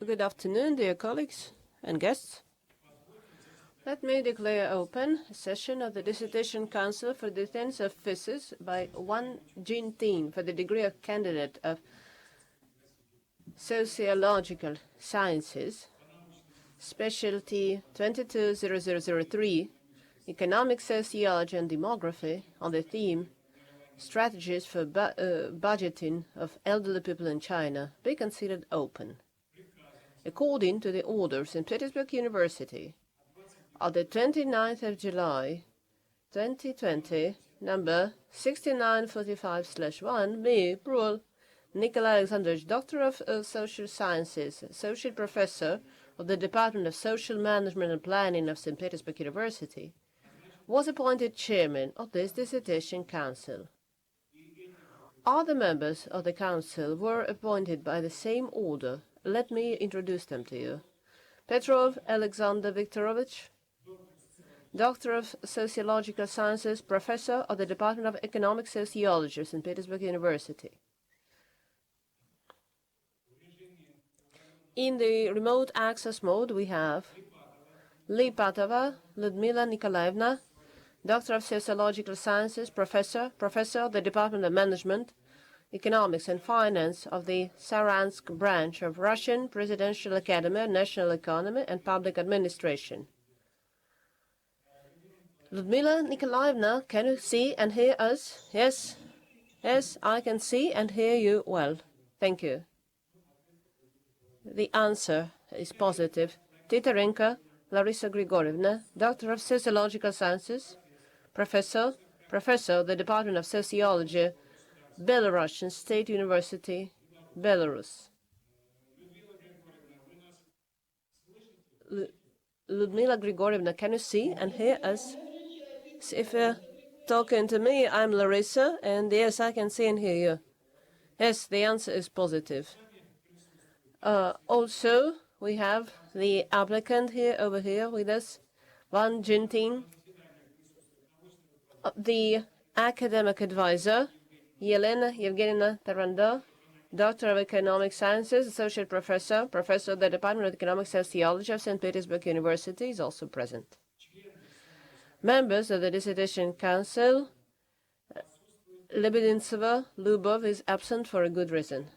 Good afternoon, dear colleagues and guests. Let me declare open a session of the Dissertation Council for the Defense of Physics by Wang Jingting for the degree of candidate of Sociological Sciences, Specialty 220003, Economic Sociology and Demography, on the theme Strategies for Budgeting of Elderly People in China, be considered open. According to the order of St. Petersburg University, on the 29th of July, 2020, number 6945/1, me, Brul, Nikolai Alexandrovich, Doctor of Social Sciences, Associate Professor of the Department of Social Management and Planning of St. Petersburg University, was appointed Chairman of this Dissertation Council. Other members of the Council were appointed by the same order. Let me introduce them to you. Petrov Alexander Viktorovich, Doctor of Sociological Sciences, Professor of the Department of Economic Sociology of St. Petersburg University. In the remote access mode, we have Lipatova Ludmila Nikolaevna, Doctor of Sociological Sciences, Professor of the Department of Management, Economics and Finance of the Saransk branch of Russian Presidential Academy, National Economy and Public Administration. Ludmila Nikolaevna, can you see and hear us? Yes, I can see and hear you well. Thank you. The answer is positive. Titarenko Larissa Grigorievna, Doctor of Sociological Sciences, Professor of the Department of Sociology, Belarusian State University, Belarus. Ludmila Grigorievna, can you see and hear us? So if you're talking to me, I'm Larissa, and yes, I can see and hear you. Yes, the answer is positive. Also, we have the applicant over here with us, Wang Jingting, the academic advisor, Yelena Yevgenievna Taranda, Doctor of Economic Sciences, Associate Professor of the Department of Economic Sociology of St. Petersburg University, is also present. Members of the Dissertation Council, Lebedintseva Lubov is absent for a good reason.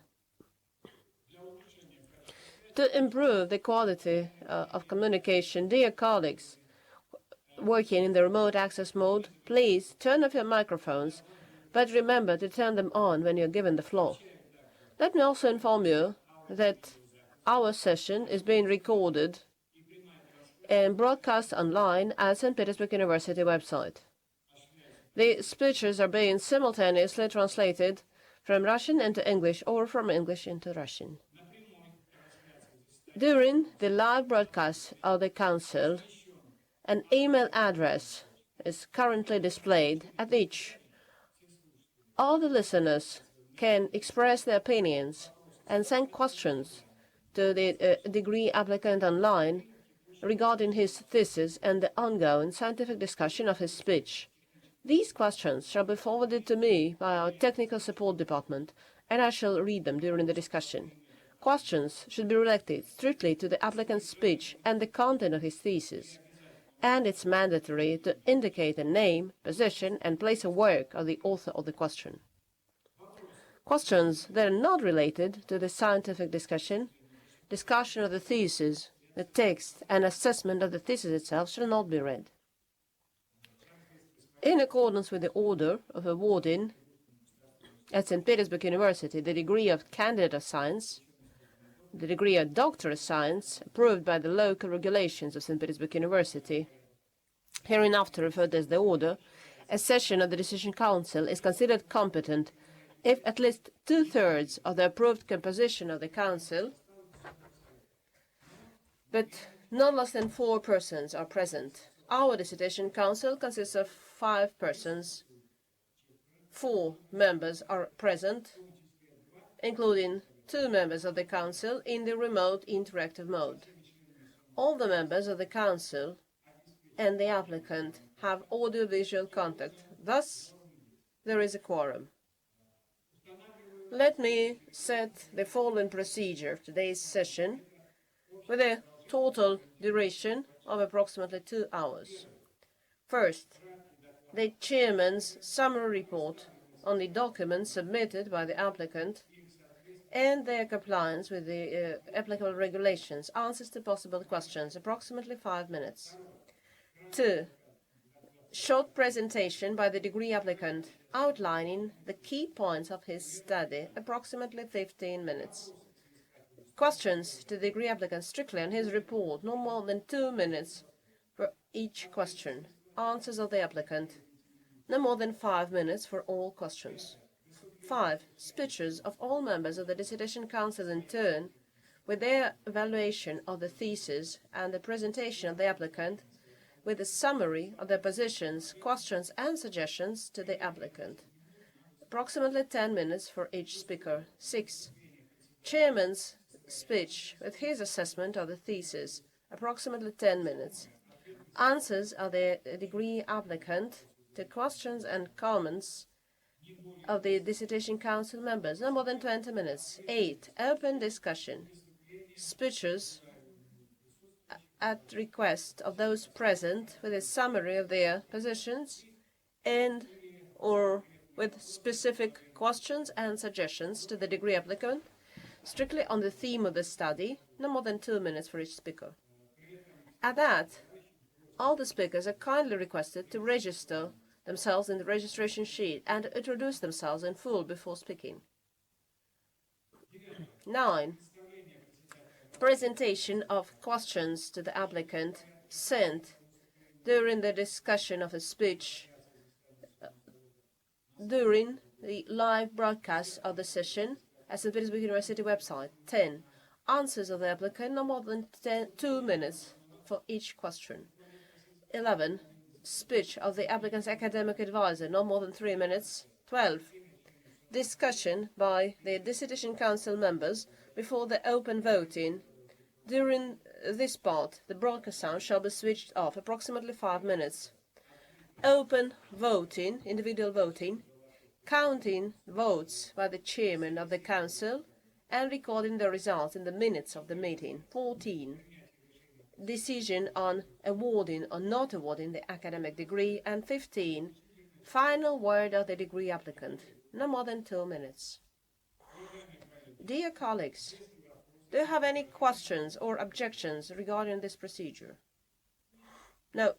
To improve the quality of communication, dear colleagues working in the remote access mode, please turn off your microphones, but remember to turn them on when you're given the floor. Let me also inform you that our session is being recorded and broadcast online at St. Petersburg University website. The speeches are being simultaneously translated from Russian into English or from English into Russian. During the live broadcast of the Council, an email address is currently displayed at which all the listeners can express their opinions and send questions to the degree applicant online regarding his thesis and the ongoing scientific discussion of his speech. These questions shall be forwarded to me by our technical support department, and I shall read them during the discussion. Questions should be related strictly to the applicant's speech and the content of his thesis, and it's mandatory to indicate the name, position, and place of work of the author of the question. Questions that are not related to the scientific discussion of the thesis, the text, and assessment of the thesis itself shall not be read. In accordance with the order of awarding at St. Petersburg University the degree of Candidate of Science, the degree of Doctor of Science, approved by the local regulations of St. Petersburg University, hereinafter referred as the order, a session of the Decision Council is considered competent if at least 2/3 of the approved composition of the Council, but not less than 4 persons are present. Our Dissertation Council consists of 5 persons. 4 members are present, including 2 members of the Council in the remote interactive mode. All the members of the Council and the applicant have audio-visual contact. Thus, there is a quorum. Let me set the following procedure of today's session with a total duration of approximately 2 hours. First, the chairman's summary report on the documents submitted by the applicant and their compliance with the applicable regulations, answers to possible questions, approximately 5 minutes. 2. Short presentation by the degree applicant outlining the key points of his study, approximately 15 minutes. Questions to the degree applicant strictly on his report, no more than 2 minutes for each question. Answers of the applicant, no more than 5 minutes for all questions. 5. Speeches of all members of the Dissertation Council in turn, with their evaluation of the thesis and the presentation of the applicant, with a summary of their positions, questions and suggestions to the applicant. Approximately 10 minutes for each speaker. 6. Chairman's speech with his assessment of the thesis, approximately 10 minutes. Answers of the degree applicant to questions and comments of the Dissertation Council members, no more than 20 minutes. 8. Open discussion. Speeches at request of those present with a summary of their positions and or with specific questions and suggestions to the degree applicant, strictly on the theme of the study, no more than 2 minutes for each speaker. At that, all the speakers are kindly requested to register themselves in the registration sheet and introduce themselves in full before speaking. 9. Presentation of questions to the applicant sent during the discussion of a speech during the live broadcast of the session at St. Petersburg University website. 10. Answers of the applicant, no more than 2 minutes for each question. 11. Speech of the applicant's academic advisor, no more than 3 minutes. 12. Discussion by the Dissertation Council members before the open voting. During this part, the broadcast sound shall be switched off, approximately 5 minutes. Open voting, individual voting, counting votes by the chairman of the council and recording the results in the minutes of the meeting. 14. Decision on awarding or not awarding the academic degree. And 15. Final word of the degree applicant, no more than 2 minutes. Dear colleagues, do you have any questions or objections regarding this procedure? No.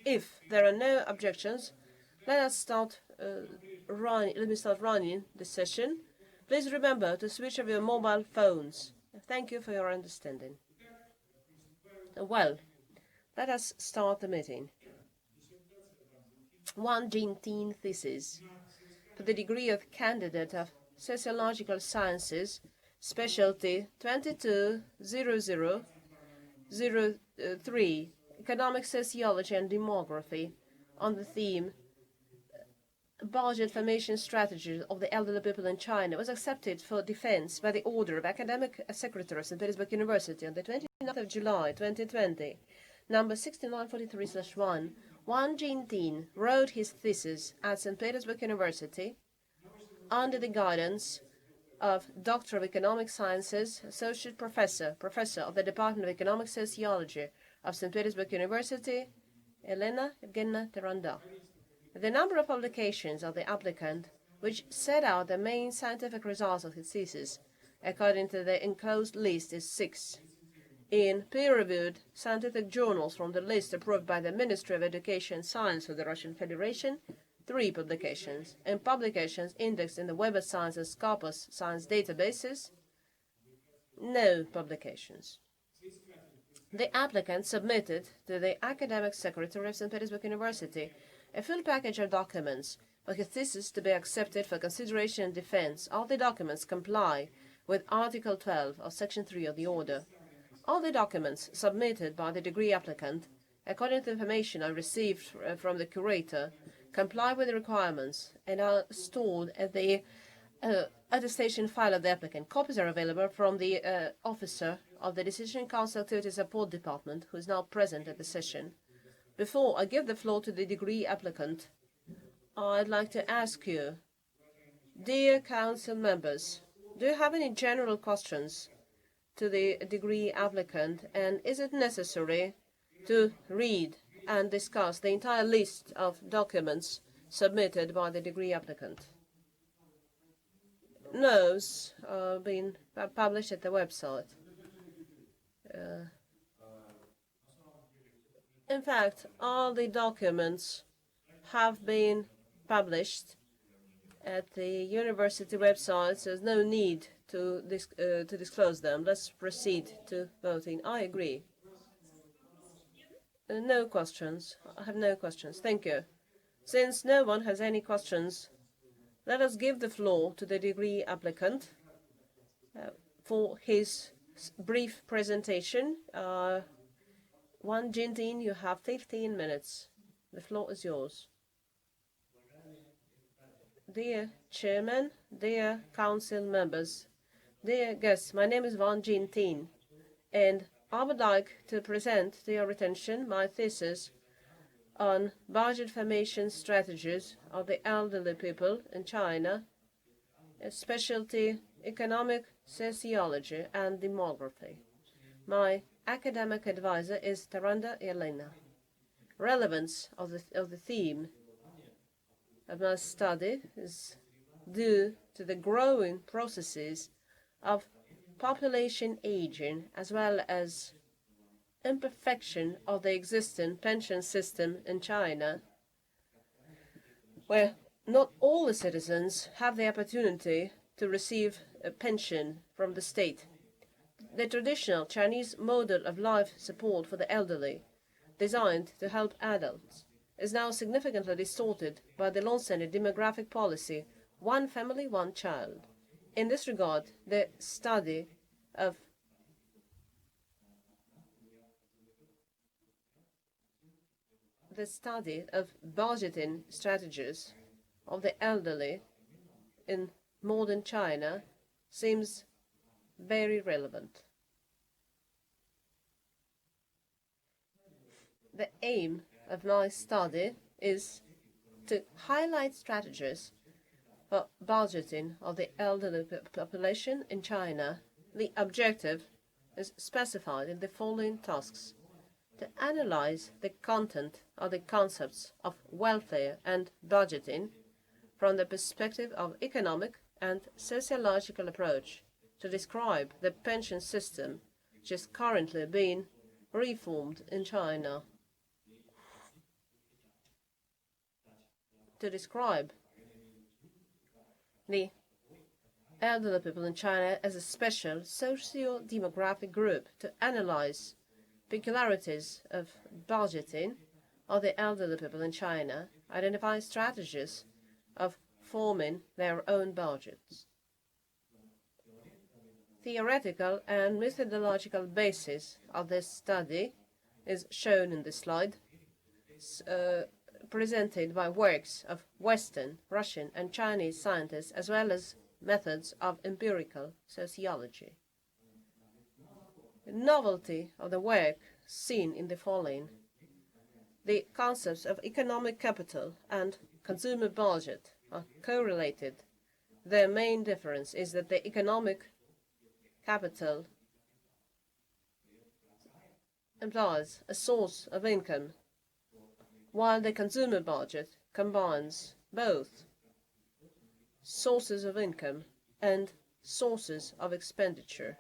If there are no objections, let me start running the session. Please remember to switch off your mobile phones. Thank you for your understanding. Well, let us start the meeting. Wang Jingting thesis for the degree of candidate of Sociological Sciences, specialty 220003, Economic Sociology and Demography, on the theme Budget Formation Strategies of the Elderly People in China, was accepted for defense by the order of Academic Secretary of St. Petersburg University on the 29th of July 2020, number 6943/1. Wang Jingting wrote his thesis at St. Petersburg University under the guidance of Doctor of Economic Sciences, Associate Professor of the Department of Economic Sociology of St. Petersburg University, Elena Evgenia Teranda. The number of publications of the applicant, which set out the main scientific results of his thesis, according to the enclosed list, is 6. In peer-reviewed scientific journals from the list approved by the Ministry of Education and Science of the Russian Federation, 3 publications. In publications indexed in the Web of Science and Scopus Science databases, no publications. The applicant submitted to the Academic Secretary of St. Petersburg University a full package of documents for his thesis to be accepted for consideration and defense. All the documents comply with Article 12 of Section 3 of the Order. All the documents submitted by the degree applicant, according to information I received from the curator, comply with the requirements and are stored at the attestation file of the applicant. Copies are available from the officer of the Dissertation Council Activity Support Department, who is now present at the session. Before I give the floor to the degree applicant, I'd like to ask you, dear council members, do you have any general questions to the degree applicant, and is it necessary to read and discuss the entire list of documents submitted by the degree applicant? Notes are being published at the website. In fact, all the documents have been published at the university website, so there's no need to disclose them. Let's proceed to voting. I agree. No questions. I have no questions. Thank you. Since no one has any questions, let us give the floor to the degree applicant for his brief presentation. Wang Jingting, you have 15 minutes. The floor is yours. Dear Chairman, dear Council members, dear guests, my name is Wang Jingting, and I would like to present to your attention my thesis on budget formation strategies of the elderly people in China, specialty economic sociology and demography. My academic advisor is Taranda Elena. Relevance of the theme of my study is due to the growing processes of population aging as well as imperfection of the existing pension system in China, where not all the citizens have the opportunity to receive a pension from the state. The traditional Chinese model of life support for the elderly, designed to help adults, is now significantly distorted by the long-standing demographic policy, one family, one child. In this regard, the study of budgeting strategies of the elderly in modern China seems very relevant. The aim of my study is to highlight strategies for budgeting of the elderly population in China. The objective is specified in the following tasks: to analyze the content of the concepts of welfare and budgeting from the perspective of economic and sociological approach, to describe the pension system which is currently being reformed in China, to describe the elderly people in China as a special socio-demographic group, to analyze peculiarities of budgeting of the elderly people in China, identify strategies of forming their own budgets. Theoretical and methodological basis of this study is shown in this slide, presented by works of Western, Russian, and Chinese scientists, as well as methods of empirical sociology. The novelty of the work seen in the following: the concepts of economic capital and consumer budget are correlated. Their main difference is that the economic capital implies a source of income, while the consumer budget combines both sources of income and sources of expenditure.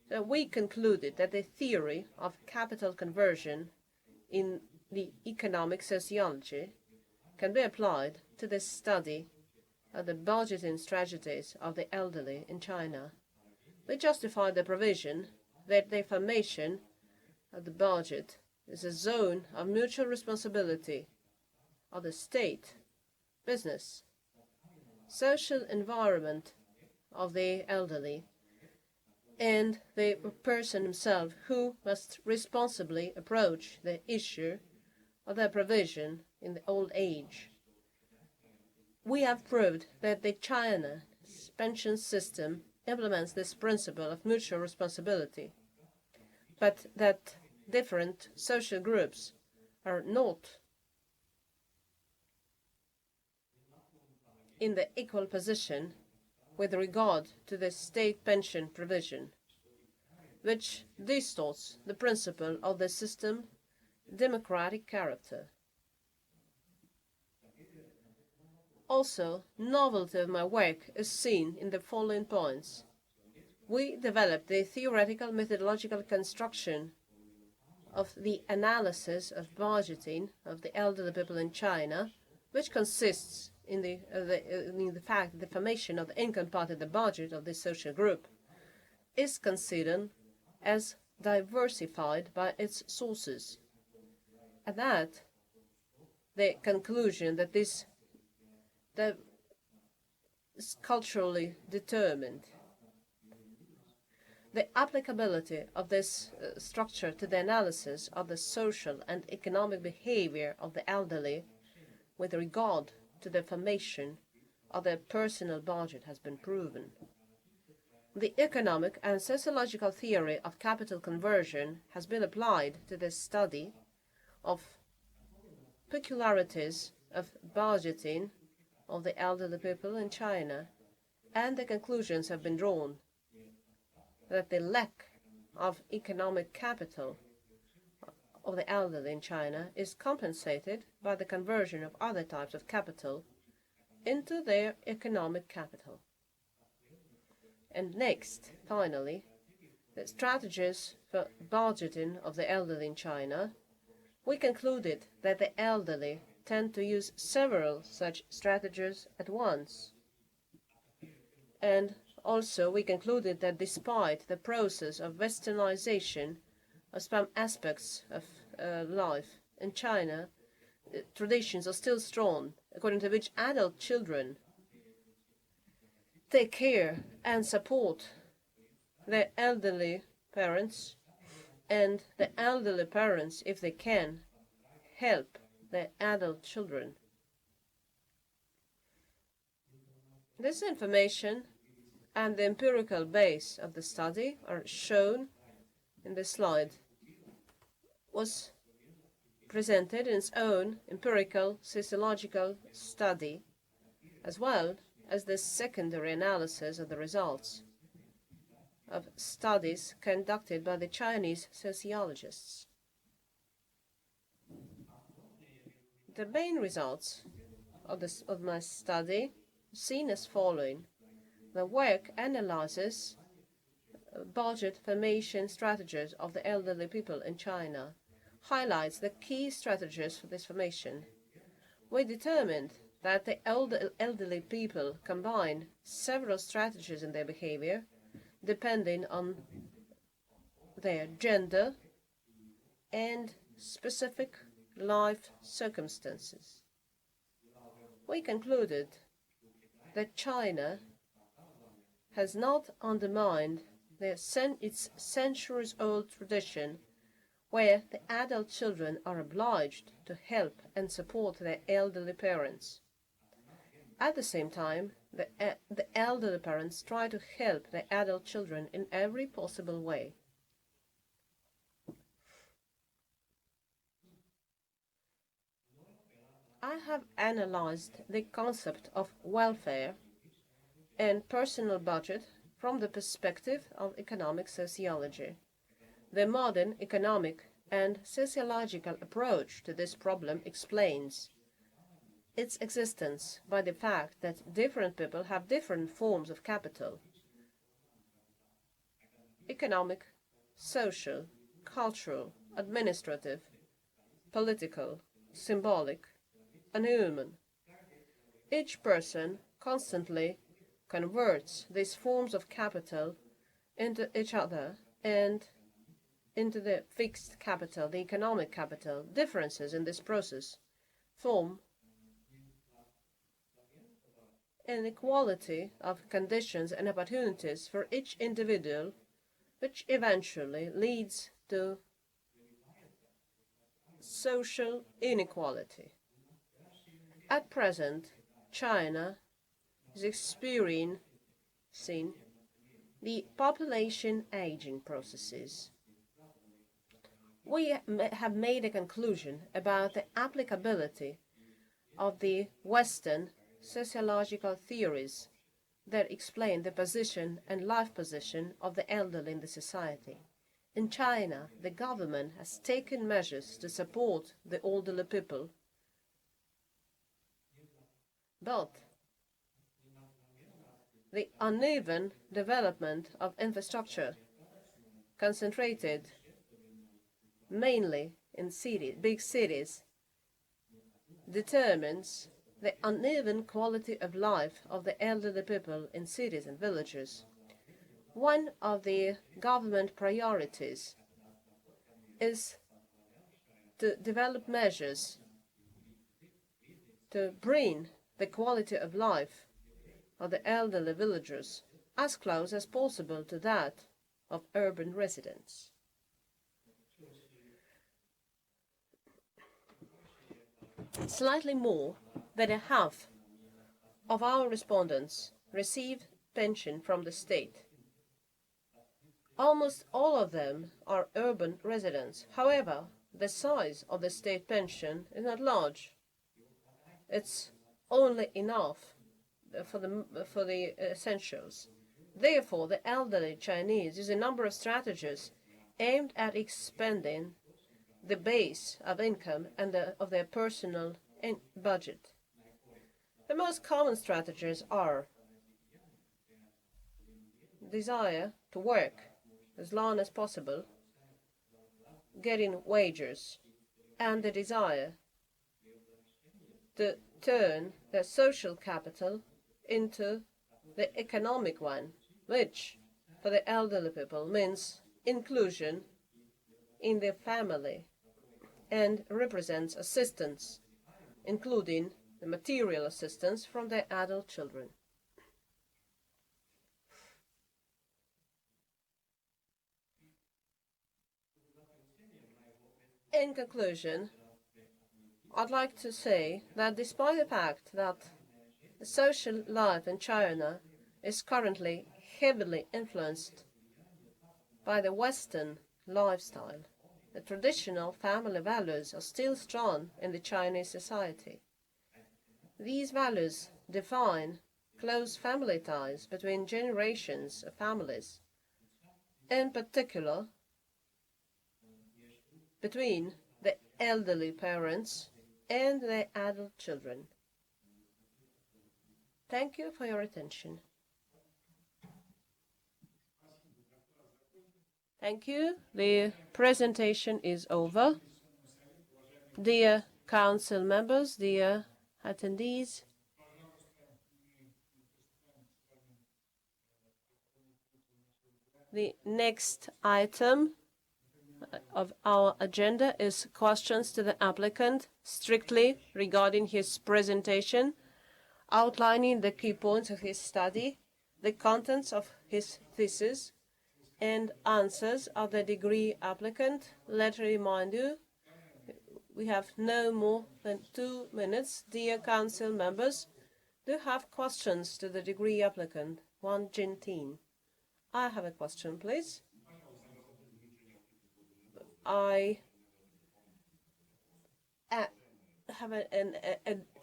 So we concluded that the theory of capital conversion in the economic sociology can be applied to the study of the budgeting strategies of the elderly in China. We justified the provision that the formation of the budget is a zone of mutual responsibility of the state, business, social environment of the elderly, and the person himself, who must responsibly approach the issue of their provision in the old age. We have proved that the China's pension system implements this principle of mutual responsibility, but that different social groups are not in the equal position with regard to the state pension provision. which distorts the principle of the system's democratic character. Also, novelty of my work is seen in the following points. We developed the theoretical methodological construction of the analysis of budgeting of the elderly people in China, which consists in the fact that the formation of the income part of the budget of this social group is considered as diversified by its sources, and that the conclusion that this is culturally determined. The applicability of this structure to the analysis of the social and economic behavior of the elderly with regard to the formation of their personal budget has been proven. The economic and sociological theory of capital conversion has been applied to the study of peculiarities of budgeting of the elderly people in China, and the conclusions have been drawn that the lack of economic capital of the elderly in China is compensated by the conversion of other types of capital into their economic capital. And next, finally, the strategies for budgeting of the elderly in China. We concluded that the elderly tend to use several such strategies at once. And also, we concluded that despite the process of westernization of some aspects of life in China, traditions are still strong, according to which adult children take care and support their elderly parents, and the elderly parents, if they can, help their adult children. This information and the empirical base of the study are shown in this slide. Was presented in its own empirical sociological study, as well as the secondary analysis of the results of studies conducted by the Chinese sociologists. The main results of my study are seen as following. The work analyzes budget formation strategies of the elderly people in China, highlights the key strategies for this formation. We determined that the elderly people combine several strategies in their behavior, depending on their gender and specific life circumstances. We concluded that China has not undermined its centuries-old tradition where the adult children are obliged to help and support their elderly parents. At the same time, the elderly parents try to help their adult children in every possible way. I have analyzed the concept of welfare and personal budget from the perspective of economic sociology. The modern economic and sociological approach to this problem explains its existence by the fact that different people have different forms of capital: economic, social, cultural, administrative, political, symbolic, and human. Each person constantly converts these forms of capital into each other and into the fixed capital, the economic capital. Differences in this process form an equality of conditions and opportunities for each individual, which eventually leads to social inequality. At present, China is experiencing the population aging processes. We have made a conclusion about the applicability of the Western sociological theories that explain the position and life position of the elderly in the society. In China, the government has taken measures to support the elderly people, but the uneven development of infrastructure, concentrated mainly in big cities, determines the uneven quality of life of the elderly people in cities and villages. One of the government priorities is to develop measures to bring the quality of life of the elderly villagers as close as possible to that of urban residents. Slightly more than a half of our respondents received pension from the state. Almost all of them are urban residents. However, the size of the state pension is not large. It's only enough for the essentials. Therefore, the elderly Chinese use a number of strategies aimed at expanding the base of income and of their personal budget. The most common strategies are desire to work as long as possible, getting wages, and the desire to turn their social capital into the economic one, which for the elderly people means inclusion in their family and represents assistance, including the material assistance from their adult children. In conclusion, I'd like to say that despite the fact that the social life in China is currently heavily influenced by the Western lifestyle, the traditional family values are still strong in the Chinese society. These values define close family ties between generations of families, in particular between the elderly parents and their adult children. Thank you for your attention. Thank you. The presentation is over. Dear council members, dear attendees, the next item of our agenda is questions to the applicant strictly regarding his presentation, outlining the key points of his study, the contents of his thesis, and answers of the degree applicant. Let me remind you, we have no more than 2 minutes. Dear council members, do you have questions to the degree applicant, Wang Jingting? I have a question, please. I have an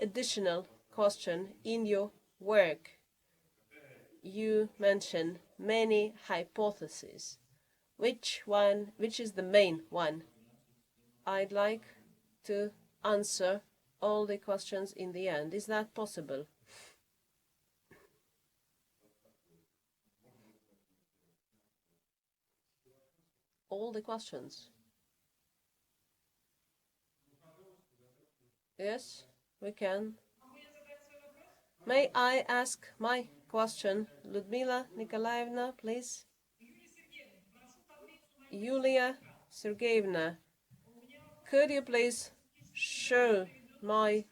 additional question. In your work, you mention many hypotheses. Which is the main one? I'd like to answer all the questions in the end. Is that possible? All the questions? Yes, we can. May I ask my question? Ludmila Nikolaevna, please. Yulia Sergeyevna, could you please show my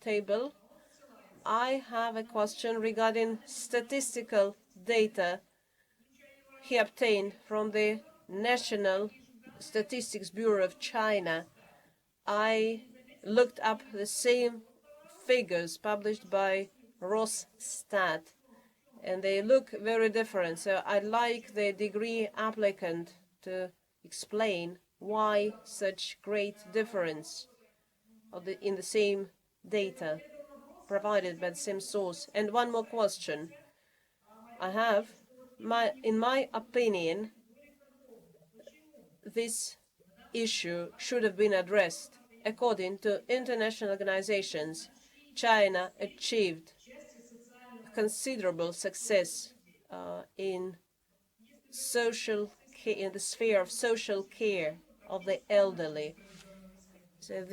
table? I have a question regarding statistical data he obtained from the National Statistics Bureau of China. I looked up the same figures published by Rosstat, and they look very different. So I'd like the degree applicant to explain why such great difference in the same data provided by the same source. And one more question I have. In my opinion, this issue should have been addressed. According to international organizations, China achieved considerable success in the sphere of social care of the elderly. So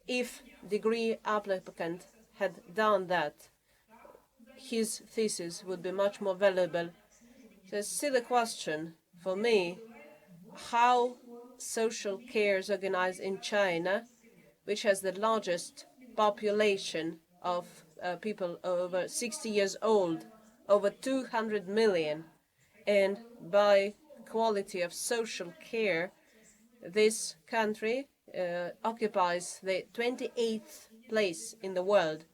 if degree applicant had done that, his thesis would be much more valuable. So still a question for me, how social care is organized in China, which has the largest population of people over 60 years old, over 200 million, and by quality of social care, this country occupies the 28th place in the world.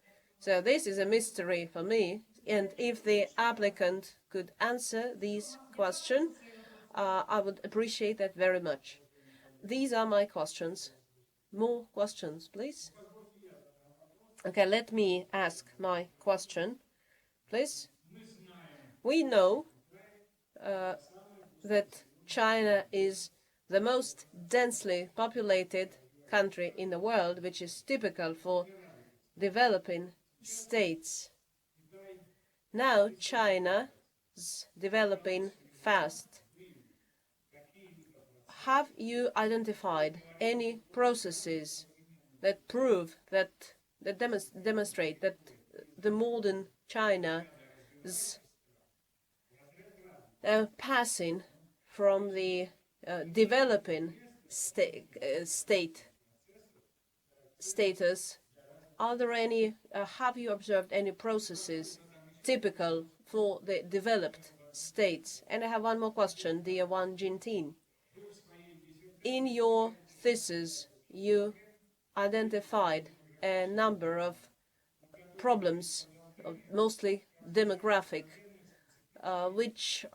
So this is a mystery for me, and if the applicant could answer these questions, I would appreciate that very much. These are my questions. More questions, please. Okay, let me ask my question, please. We know that China is the most densely populated country in the world, which is typical for developing states. Now China is developing fast. Have you identified any processes that prove that demonstrate that the modern China is passing from the developing state status? Are there any? Have you observed any processes typical for the developed states? And I have one more question, dear Wang Jingting. In your thesis, you identified a number of problems, mostly demographic, which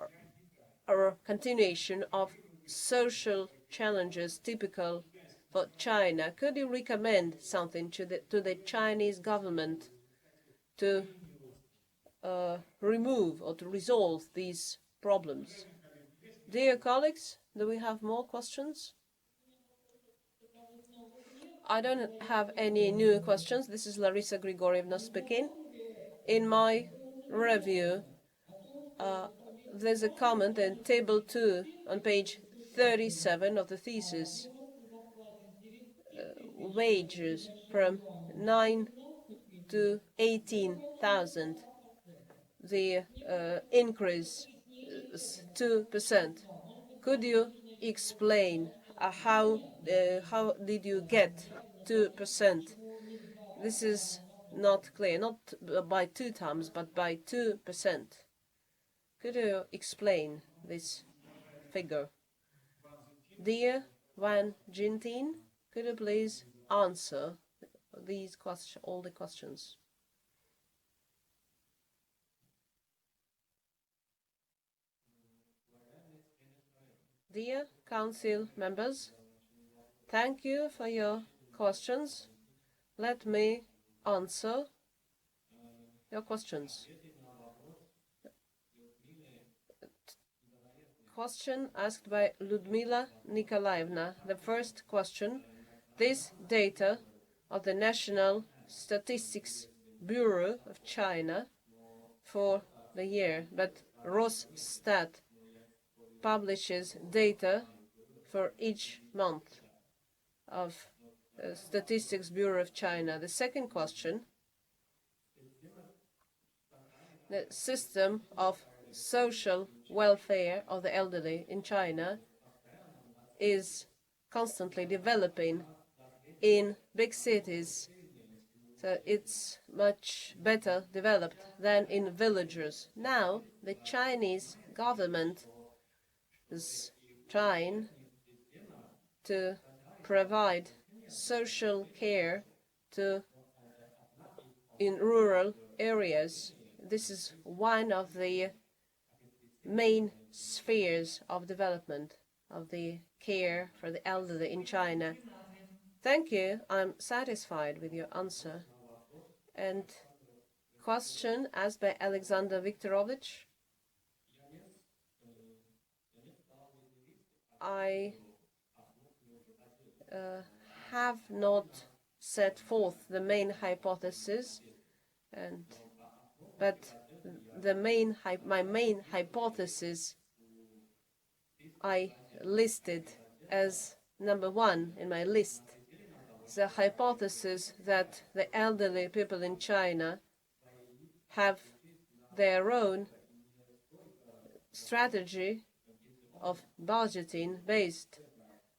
are a continuation of social challenges typical for China. Could you recommend something to the Chinese government to remove or to resolve these problems? Dear colleagues, do we have more questions? I don't have any new questions. This is Larissa Grigorievna speaking. In my review, there's a comment in table 2 on page 37 of the thesis. Wages from 9 to 18,000. The increase is 2%. Could you explain how did you get 2%? This is not clear, not by 2 times, but by 2%. Could you explain this figure? Dear Wang Jingting, could you please answer these all the questions? Dear Council members, thank you for your questions. Let me answer your questions. Question asked by Ludmila Nikolaevna. The first question, this data of the National Statistics Bureau of China for the year, but Rosstat publishes data for each month of the Statistics Bureau of China. The second question, the system of social welfare of the elderly in China is constantly developing in big cities. So it's much better developed than in villages. Now the Chinese government is trying to provide social care in rural areas. This is one of the main spheres of development of the care for the elderly in China. Thank you. I'm satisfied with your answer. And question asked by Alexander have not set forth the main hypothesis, but my main hypothesis I listed as number one in my list, the hypothesis that the elderly people in China have their own strategy of budgeting based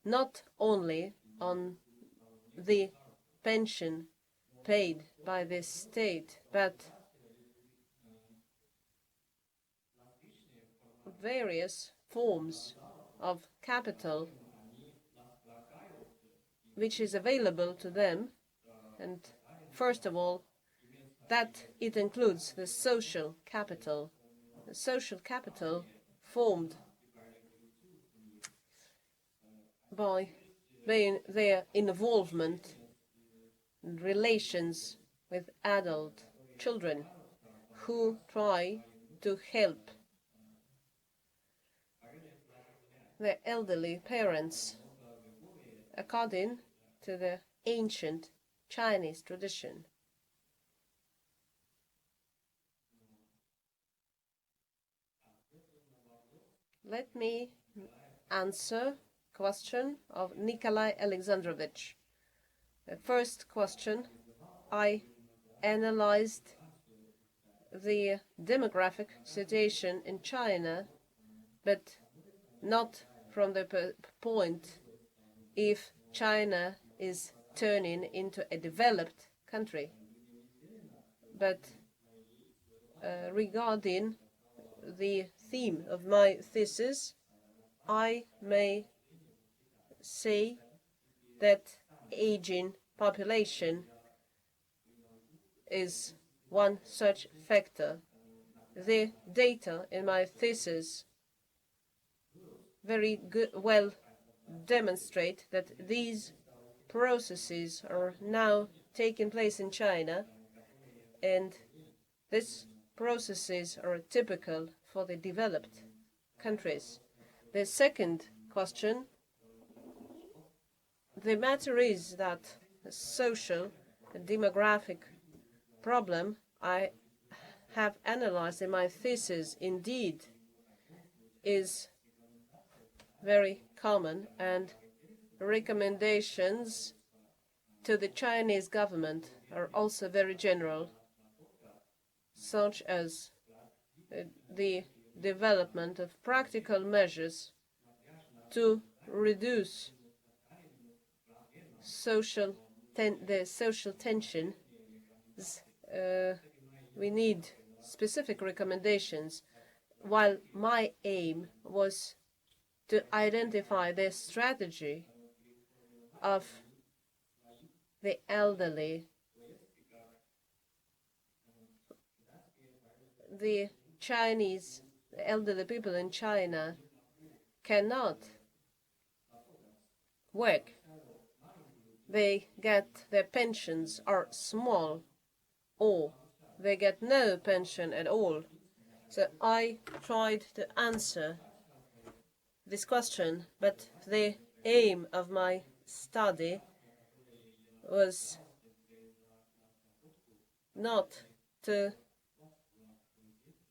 not only on the pension paid by the state, but various forms of capital which is available to them, and first of all, that it includes the social capital. The social capital formed by their involvement in relations with adult children who try to help their elderly parents according to the ancient Chinese tradition. Let me answer question of Nikolai Alexandrovich. The first question, I analyzed the demographic situation in China, but not from the point if China is turning into a developed country, but regarding the theme of my thesis, I may say that aging population is one such factor. The data in my thesis very well demonstrate that these processes are now taking place in China, and these processes are typical for the developed countries. The second question, the matter is that the social and demographic problem I have analyzed in my thesis indeed is very common, and recommendations to the Chinese government are also very general, such as the development of practical measures to reduce the social tension. We need specific recommendations, while my aim was to identify the strategy of the elderly. The elderly people in China cannot work. Their pensions are small, or they get no pension at all. So I tried to answer this question, but the aim of my study was not to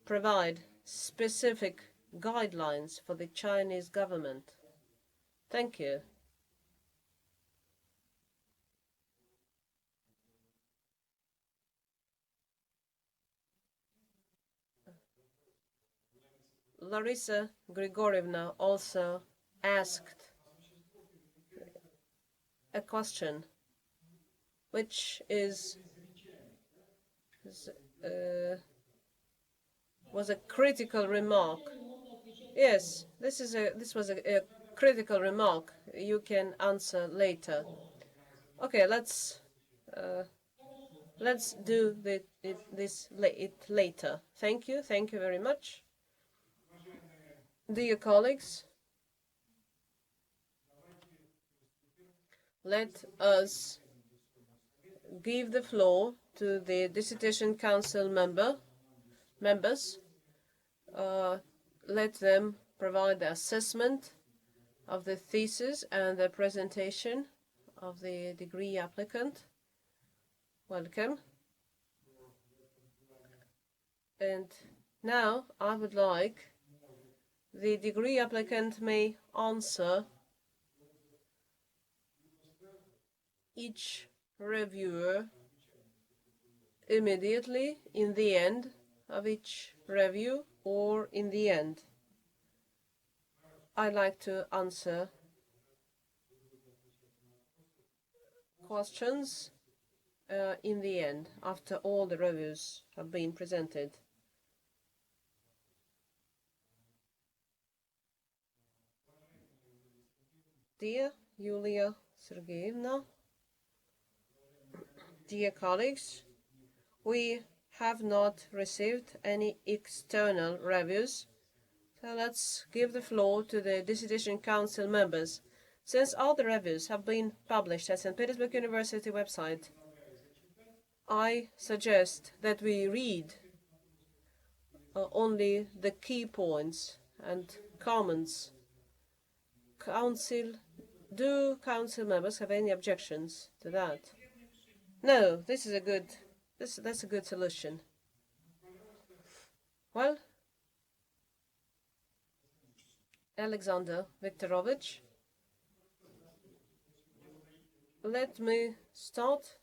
provide specific guidelines for the Chinese government. Thank you. Larissa Grigorievna also asked a question, which was a critical remark. Yes, this was a critical remark. You can answer later. Okay, let's do it later. Thank you very much. Dear colleagues, let us give the floor to the Dissertation Council members. Let them provide the assessment of the thesis and the presentation. of the degree applicant. Welcome. And now I would like the degree applicant may answer each reviewer immediately in the end of each review or in the end. I like to answer questions in the end, after all the reviews have been presented. Dear Yulia Sergeyevna, dear colleagues, we have not received any external reviews, so let's give the floor to the Dissertation Council members. Since all the reviews have been published at St. Petersburg University website, I suggest that we read only the key points and comments. Do council members have any objections to that? No, that's a good solution. Well, Alexander Viktorovich, let me start.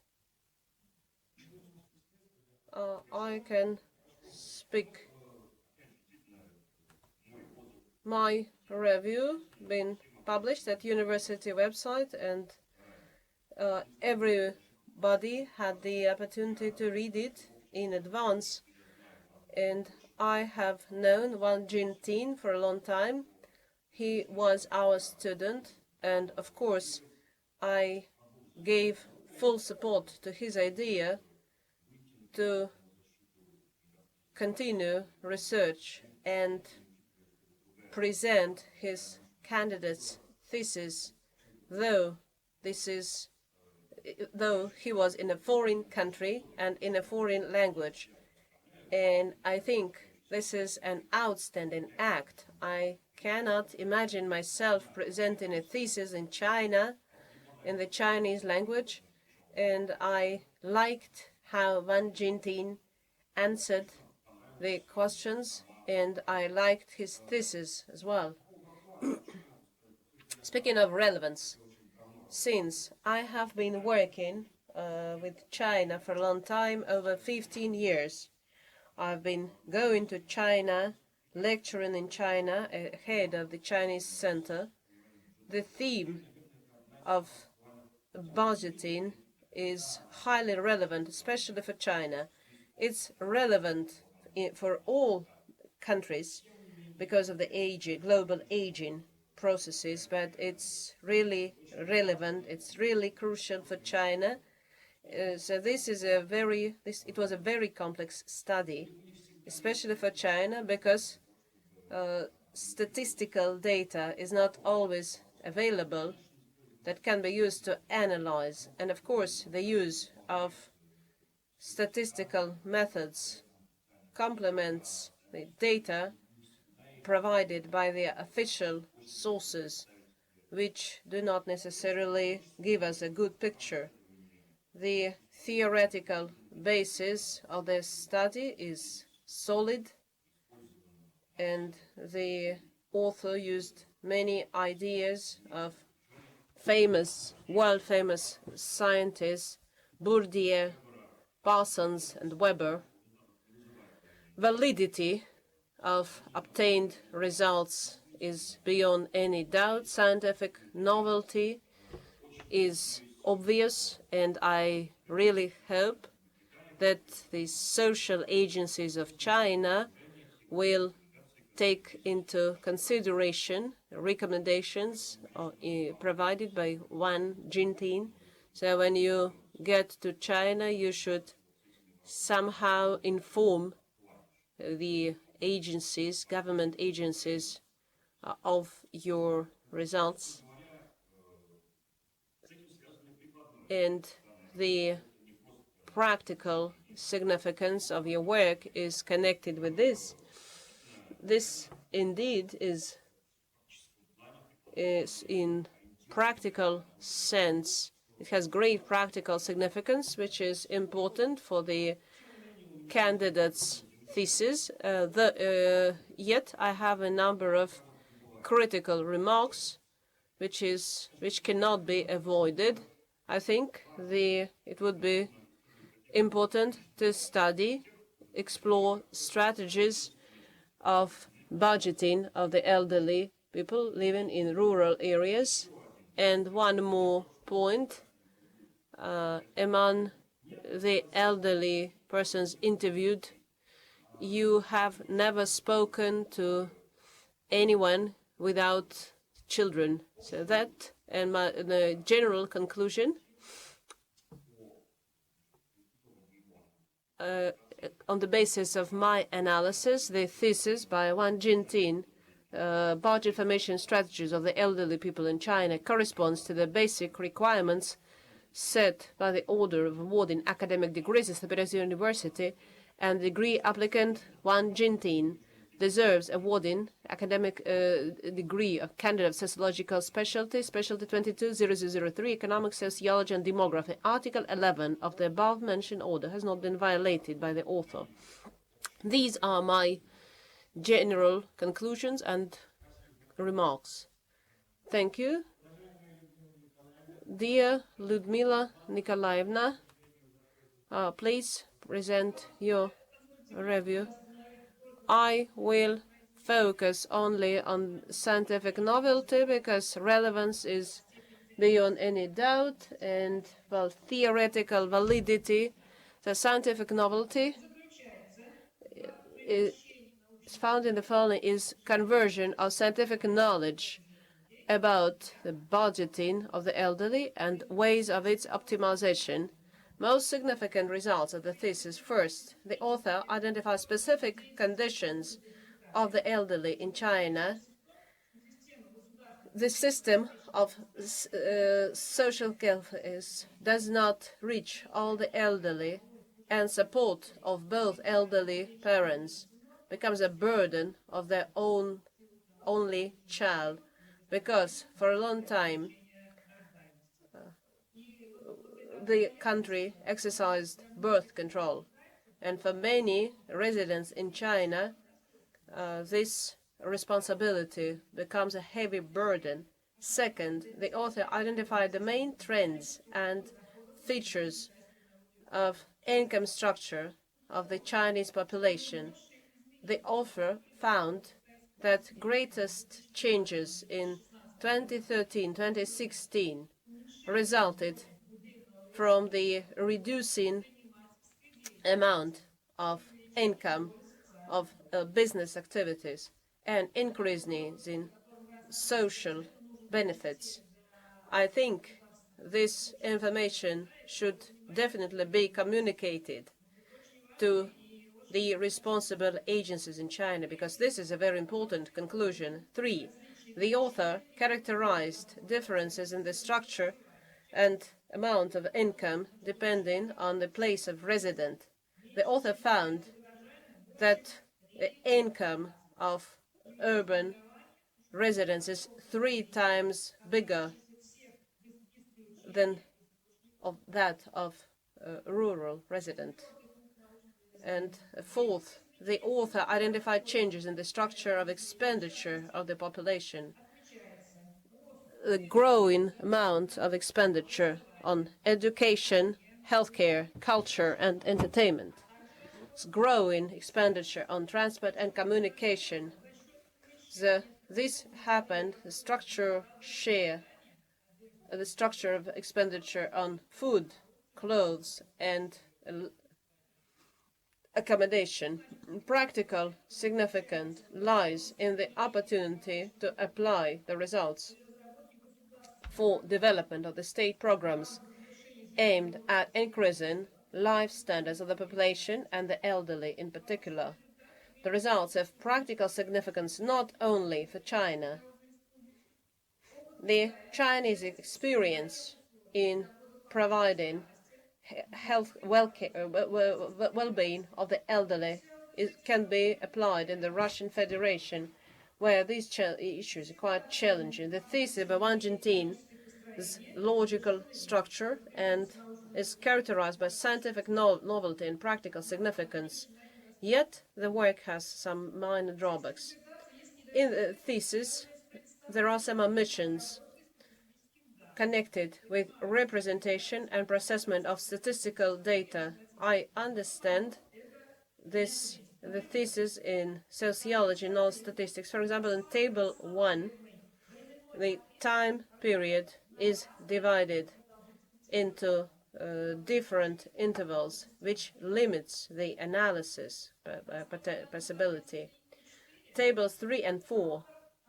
I can speak. My review been published at university website, and everybody had the opportunity to read it in advance. And I have known Wang Jingting for a long time. He was our student, and of course I gave full support to his idea to continue research and present his candidate's thesis, though he was in a foreign country and in a foreign language. And I think this is an outstanding act. I cannot imagine myself presenting a thesis in China, in the Chinese language, and I liked how Wang Jingting answered the questions, and I liked his thesis as well. Speaking of relevance, since I have been working with China for a long time, over 15 years, I've been going to China, lecturing in China, head of the Chinese Center. The theme of budgeting is highly relevant, especially for China. It's relevant for all countries because of the global aging processes, but it's really relevant. It's really crucial for China. So it was a very complex study, especially for China, because statistical data is not always available that can be used to analyze. And of course, the use of statistical methods complements the data provided by the official sources, which do not necessarily give us a good picture. The theoretical basis of the study is solid, and the author used many ideas of world-famous scientists, Bourdieu, Parsons, and Weber. Validity of obtained results is beyond any doubt. Scientific novelty is obvious, and I really hope that the social agencies of China will take into consideration recommendations provided by Wang Jingting. So when you get to China, you should somehow inform the agencies, government agencies, of your results. And the practical significance of your work is connected with this. This indeed is in practical sense It has great practical significance, which is important for the candidate's thesis. Yet I have a number of critical remarks, which cannot be avoided. I think it would be important to explore strategies of budgeting of the elderly people living in rural areas. And one more point, among the elderly persons interviewed, you have never spoken to anyone without children. So that, and the general conclusion, on the basis of my analysis, the thesis by Wang Jingting, budget formation strategies of the elderly people in China, corresponds to the basic requirements set by the order of awarding academic degrees at the Petrosi University, and the degree applicant Wang Jingting deserves awarding academic degree of candidate of sociological specialty 22-0003, economic sociology and demography. Article 11 of the above-mentioned order has not been violated by the author. These are my general conclusions and remarks. Thank you. Dear Ludmila Nikolaevna, please present your review. I will focus only on scientific novelty because relevance is beyond any doubt, and, well, theoretical validity. The scientific novelty is found in the following: is conversion of scientific knowledge about the budgeting of the elderly and ways of its optimization. Most significant results of the thesis. First, the author identifies specific conditions of the elderly in China. The system of social care does not reach all the elderly, and support of both elderly parents becomes a burden of their only child, because for a long time the country exercised birth control, and for many residents in China, this responsibility becomes a heavy burden. Second, the author identified the main trends and features of income structure of the Chinese population. The author found that greatest changes in 2013-2016 resulted from the reducing amount of income of business activities and increasing in social benefits. I think this information should definitely be communicated to the responsible agencies in China, because this is a very important conclusion. 3, the author characterized differences in the structure and amount of income depending on the place of residence. The author found that the income of urban residents is 3 times bigger than that of rural resident. And fourth, the author identified changes in the structure of expenditure of the population. The growing amount of expenditure on education, healthcare, culture, and entertainment. It's growing expenditure on transport and communication. This happened, the structure of expenditure on food, clothes, and accommodation. Practical significance lies in the opportunity to apply the results for development of the state programs aimed at increasing life standards of the population and the elderly in particular. The results have practical significance not only for China. The Chinese experience in providing health, well-being of the elderly can be applied in the Russian Federation, where these issues are quite challenging. The thesis by Wang Jingting logical structure and is characterized by scientific novelty and practical significance. Yet, the work has some minor drawbacks. In the thesis, there are some omissions connected with representation and processment of statistical data. I understand the thesis in sociology, not statistics. For example, in table 1, the time period is divided into different intervals, which limits the analysis possibility. Tables 3 and 4,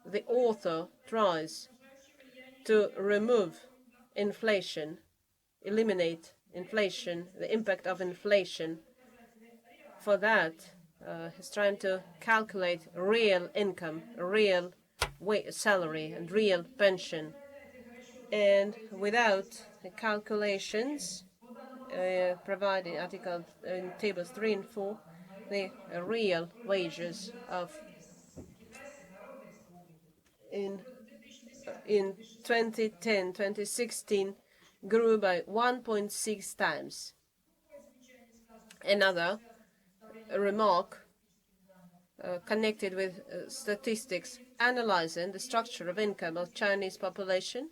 the author tries to remove inflation, eliminate inflation, the impact of inflation. For that, he's trying to calculate real income, real salary, and real pension. And without the calculations provided article in tables 3 and 4, the real wages of in 2010, 2016 grew by 1.6 times. Another remark connected with statistics analyzing the structure of income of Chinese population.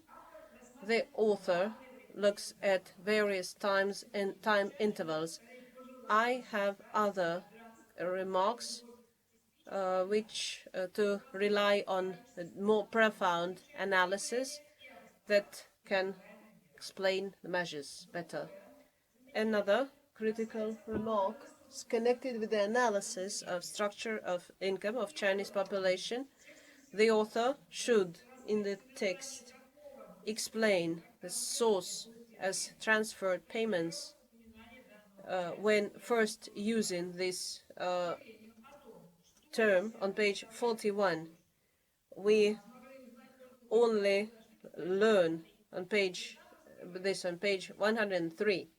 The author looks at various times and time intervals. I have other remarks which to rely on a more profound analysis that can explain the measures better. Another critical remark is connected with the analysis of structure of income of Chinese population. The author should, in the text, explain the source as transferred payments when first using this term on page 41. We only learn on page 103.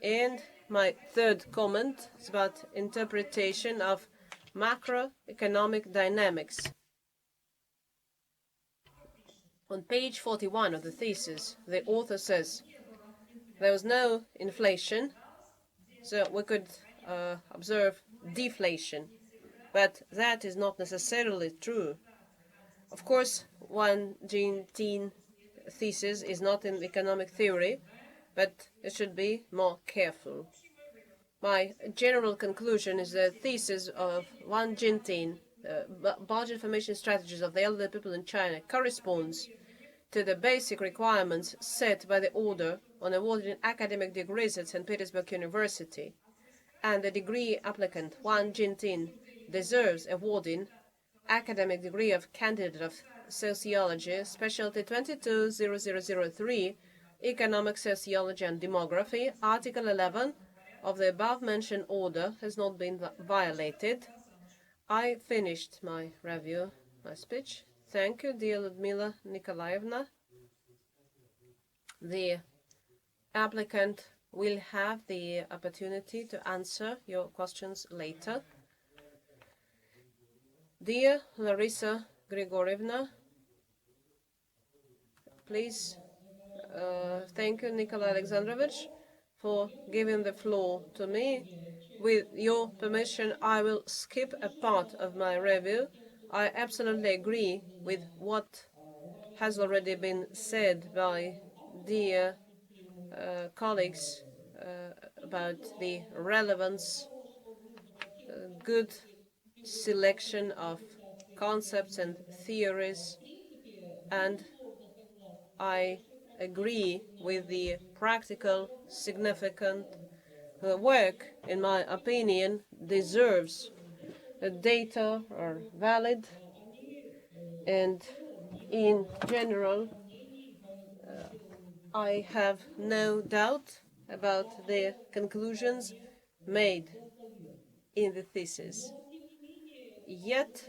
And my third comment is about interpretation of macroeconomic dynamics. On page 41 of the thesis, the author says there was no inflation, so we could observe deflation. But that is not necessarily true. Of course, Wang Jingting thesis is not in economic theory, but it should be more careful. My general conclusion is the thesis of Wang Jingting, budget formation strategies of the elderly people in China, corresponds to the basic requirements set by the order on awarding academic degrees at St. Petersburg University. And the degree applicant, Wang Jingting, deserves awarding academic degree of candidate of sociology, specialty 220003, economic sociology and demography. Article 11 of the above-mentioned order has not been violated. I finished my review, my speech. Thank you, dear Ludmila Nikolaevna. The applicant will have the opportunity to answer your questions later. Dear Larissa Grigorievna, please. Thank you, Nikolai Alexandrovich, for giving the floor to me. With your permission, I will skip a part of my review. I absolutely agree with what has already been said by dear colleagues about the relevance, good selection of concepts and theories, and I agree with the practical, significant work, in my opinion, deserves the data are valid, and in general, I have no doubt about the conclusions made in the thesis. Yet,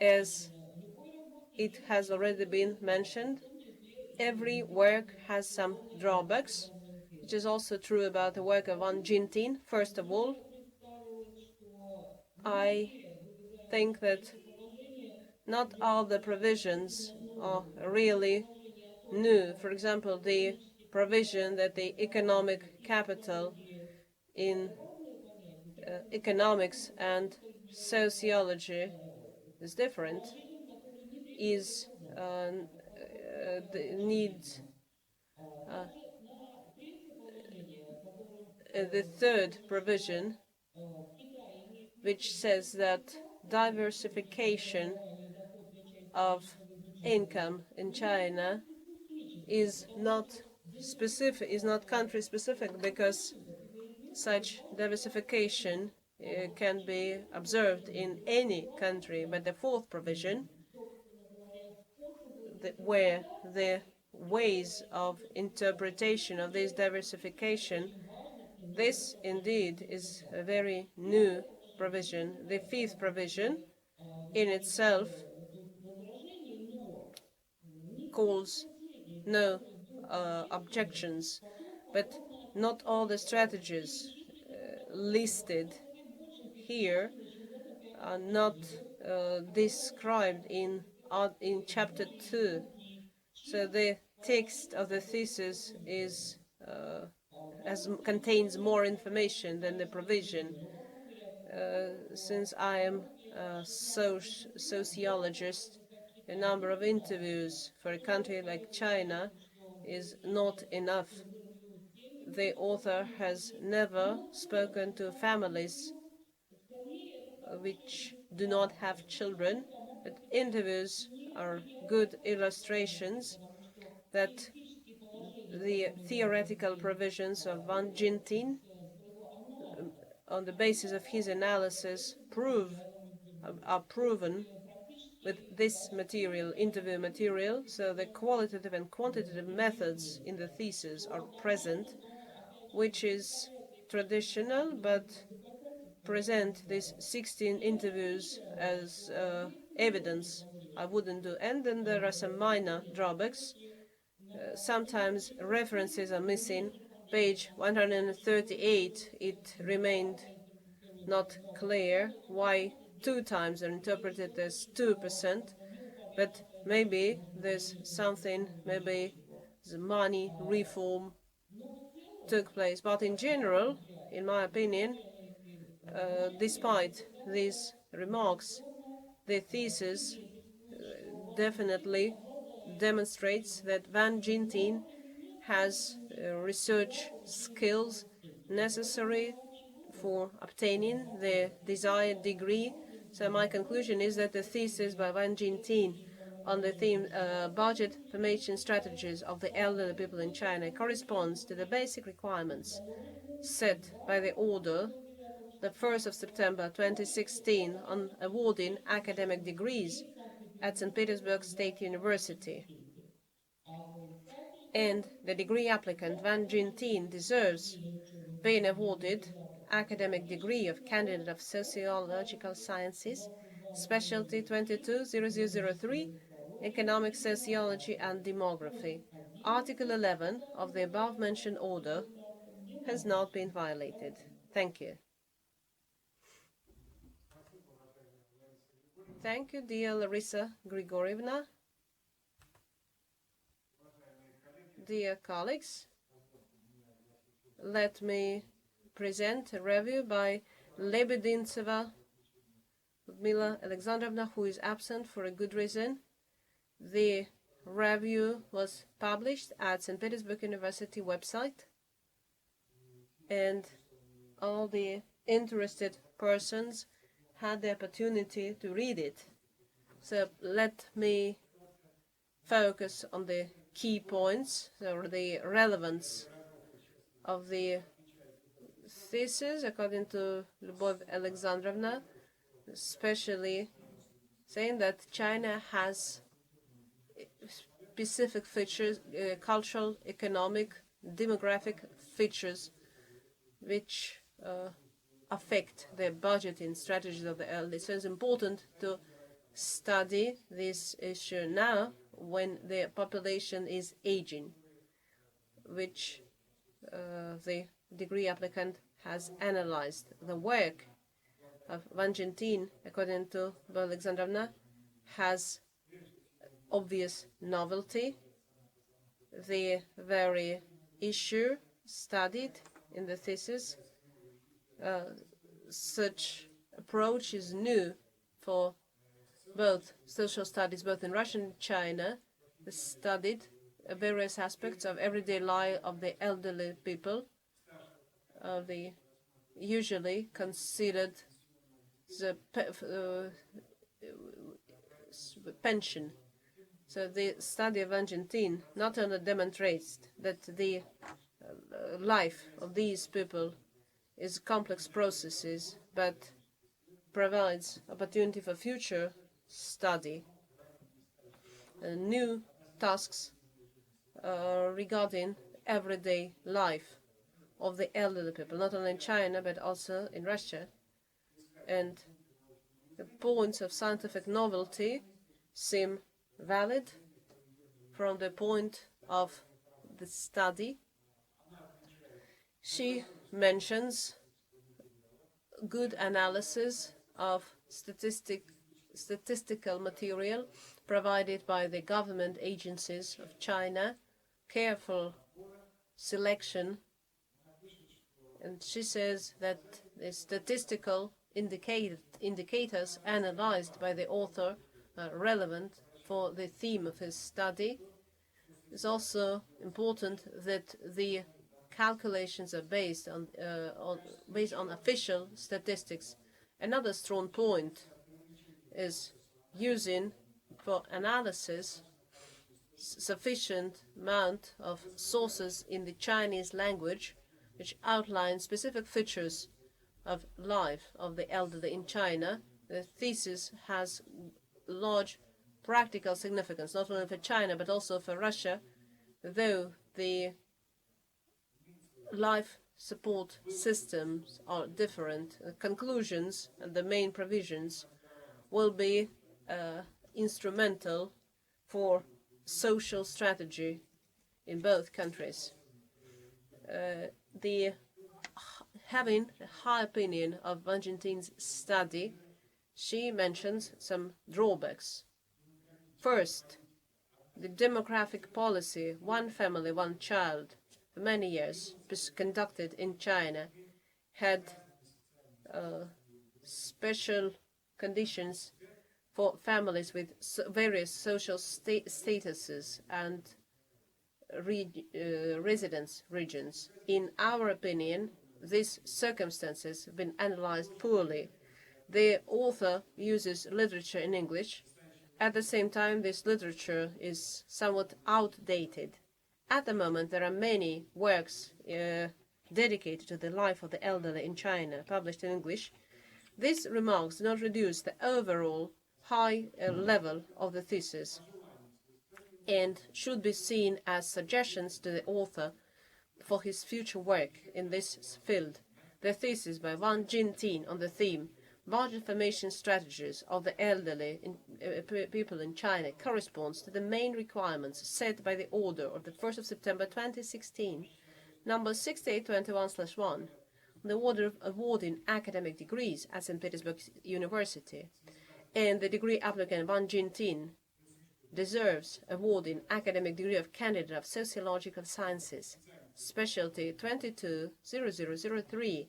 as it has already been mentioned, every work has some drawbacks, which is also true about the work of Wang Jingting. First of all, I think that not all the provisions are really new. For example, the provision that the economic capital in economics and sociology is different, is needs the third provision, which says that diversification of income in China is not specific, is not country specific, because such diversification can be observed in any country. But the fourth provision, where the ways of interpretation of this diversification, this indeed is a very new provision. The fifth provision in itself calls no objections, but not all the strategies listed here are not described in chapter 2. So the text of the thesis is contains more information than the provision. Since I am a sociologist, a number of interviews for a country like China is not enough. The author has never spoken to families which do not have children, but interviews are good illustrations that the theoretical provisions of Wang Jingting, on the basis of his analysis, are proven with this material, interview material. So the qualitative and quantitative methods in the thesis are present, which is traditional, but present these 16 interviews as evidence I wouldn't do. And then there are some minor drawbacks. Sometimes references are missing. Page 138, it remained not clear why 2 times are interpreted as 2%, but maybe there's something, maybe the money reform took place. But in general, in my opinion, despite these remarks, the thesis definitely demonstrates that Wang Jingting has research skills necessary for obtaining the desired degree. So my conclusion is that the thesis by Wang Jingting on the theme budget formation strategies of the elderly people in China corresponds to the basic requirements set by the order the 1st of September 2016 on awarding academic degrees at St. Petersburg State University. And the degree applicant Wang Jingting deserves being awarded academic degree of candidate of sociological sciences, specialty 220003, economic sociology and demography. Article 11 of the above-mentioned order has not been violated. Thank you. Thank you, dear Larissa Grigorievna. Dear colleagues, let me present a review by Lebedintseva Ludmila Alexandrovna, who is absent for a good reason. The review was published at St. Petersburg University website, and all the interested persons had the opportunity to read it. So let me focus on the key points, or the relevance of the thesis according to Lyubov Alexandrovna, especially saying that China has specific features, cultural, economic, demographic features, which affect the budgeting strategies of the elderly. So it's important to study this issue now when the population is aging, which the degree applicant has analyzed. The work of Wang Jingting, according to Alexandrovna, has obvious novelty the very issue studied in the thesis. Such approach is new for both social studies, both in Russia and China. Studied various aspects of everyday life of the elderly people, the usually considered the pension. So the study of Wang Jingting not only demonstrates that the life of these people is complex processes, but provides opportunity for future study, new tasks regarding everyday life of the elderly people, not only in China but also in Russia. And the points of scientific novelty seem valid from the point of the study. She mentions good analysis of statistical material provided by the government agencies of China, careful selection, and she says that the statistical indicators analyzed by the author are relevant for the theme of his study. It's also important that the calculations are based on official statistics. Another strong point is using for analysis sufficient amount of sources in the Chinese language which outline specific features of life of the elderly in China. The thesis has large practical significance, not only for China but also for Russia, though the life support systems are different. The conclusions and the main provisions will be instrumental for social strategy in both countries. Having a high opinion of Wang Jingting's study, she mentions some drawbacks. First, the demographic policy, one family, one child, for many years conducted in China, had special conditions for families with various social statuses and residence regions. In our opinion, these circumstances have been analyzed poorly. The author uses literature in English. At the same time, this literature is somewhat outdated. At the moment, there are many works dedicated to the life of the elderly in China, published in English. These remarks do not reduce the overall high level of the thesis and should be seen as suggestions to the author for his future work in this field. The thesis by Wang Jingting on the theme Large Information Strategies of the Elderly People in China corresponds to the main requirements set by the order of the 1st of September 2016, number 6821/1, the order of awarding academic degrees at St. Petersburg University. And the degree applicant Wang Jingting deserves awarding academic degree of candidate of sociological sciences, specialty 220003,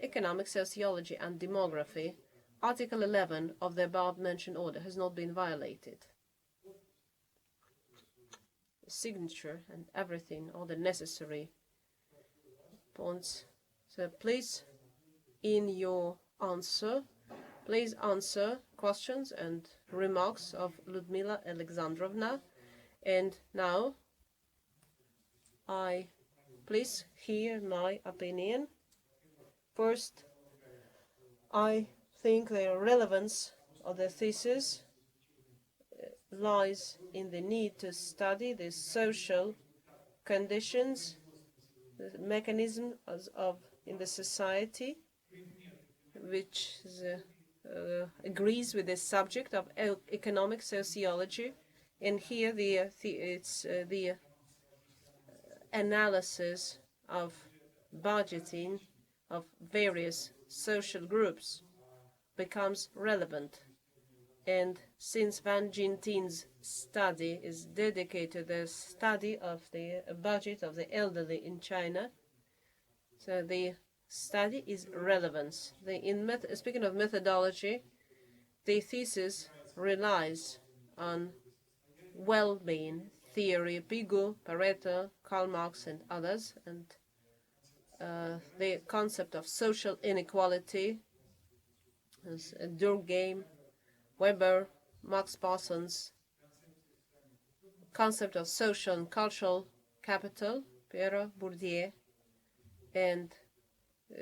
economic sociology and demography. Article 11 of the above-mentioned order has not been violated. Signature and everything, all the necessary points. So please, in your answer, please answer questions and remarks of Ludmila Alexandrovna. And now, please hear my opinion. First, I think the relevance of the thesis lies in the need to study the social conditions, the mechanism in the society, which agrees with the subject of economic sociology. And here the analysis of budgeting of various social groups becomes relevant. And since Wang Jingting's study is dedicated to the study of the budget of the elderly in China, so the study is relevant. Speaking of methodology, the thesis relies on well-being theory, Pigou, Pareto, Karl Marx, and others, and the concept of social inequality, as Durkheim, Weber, Max Parsons, concept of social and cultural capital, Pierre Bourdieu, and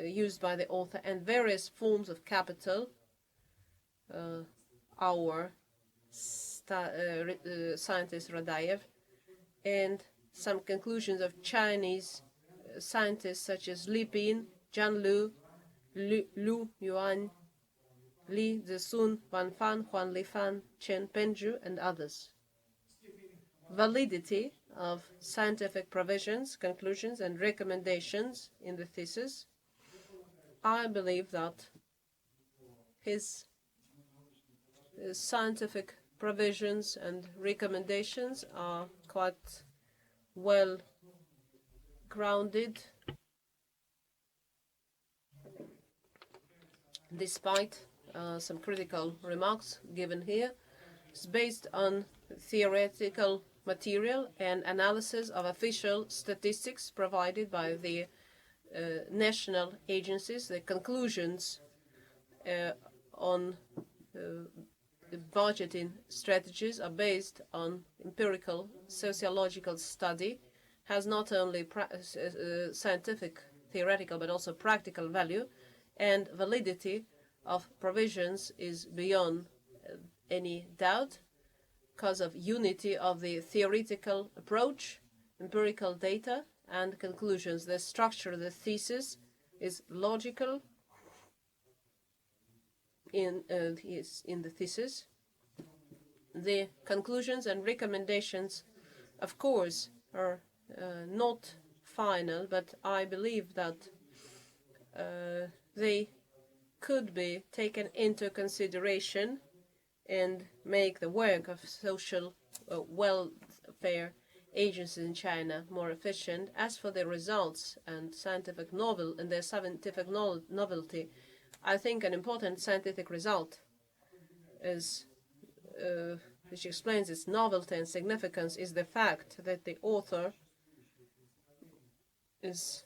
used by the author, and various forms of capital, our scientist Radaev, and some conclusions of Chinese scientists such as Li Pin, Zhang Lu Yuan, Li Zixun, Wan Fan, Huan Lifan, Chen Penju, and others. Validity of scientific provisions, conclusions, and recommendations in the thesis. I believe that his scientific provisions and recommendations are quite well grounded, despite some critical remarks given here. It's based on theoretical material and analysis of official statistics provided by the national agencies. The conclusions on the budgeting strategies are based on empirical sociological study, has not only scientific, theoretical, but also practical value, and validity of provisions is beyond any doubt because of unity of the theoretical approach, empirical data, and conclusions. The structure of the thesis is logical in the thesis. The conclusions and recommendations, of course, are not final, but I believe that they could be taken into consideration and make the work of social welfare agencies in China more efficient. As for the results and their scientific novelty, I think an important scientific result is which explains its novelty and significance is the fact that the author gives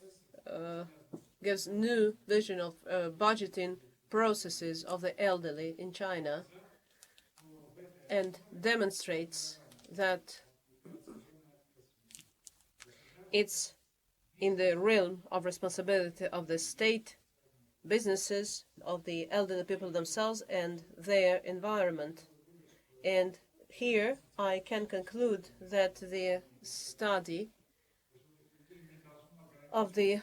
new vision of budgeting processes of the elderly in China and demonstrates that it's in the realm of responsibility of the state, businesses, of the elderly people themselves and their environment. And here I can conclude that the study of the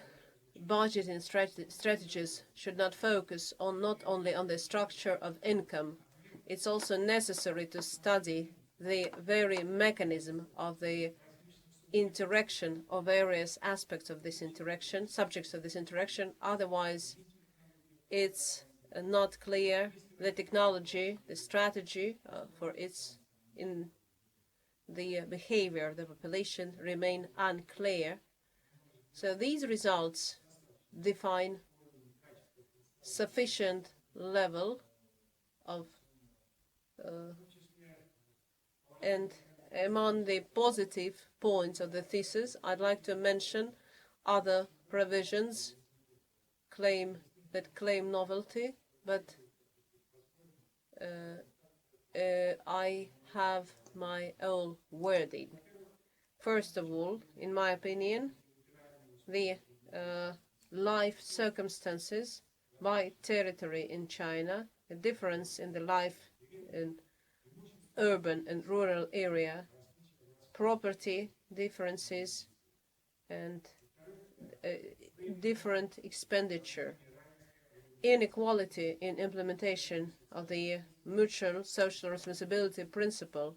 budgeting strategies should not focus on not only on the structure of income. It's also necessary to study the very mechanism of the interaction of various aspects of this interaction, subjects of this interaction. Otherwise, it's not clear. The technology, the strategy for its in the behavior of the population remain unclear. So these results define sufficient level of and among the positive points of the thesis, I'd like to mention other provisions that claim novelty, but I have my own wording. First of all, in my opinion, the life circumstances by territory in China, the difference in the life in urban and rural area, property differences, and different expenditure, inequality in implementation of the mutual social responsibility principle,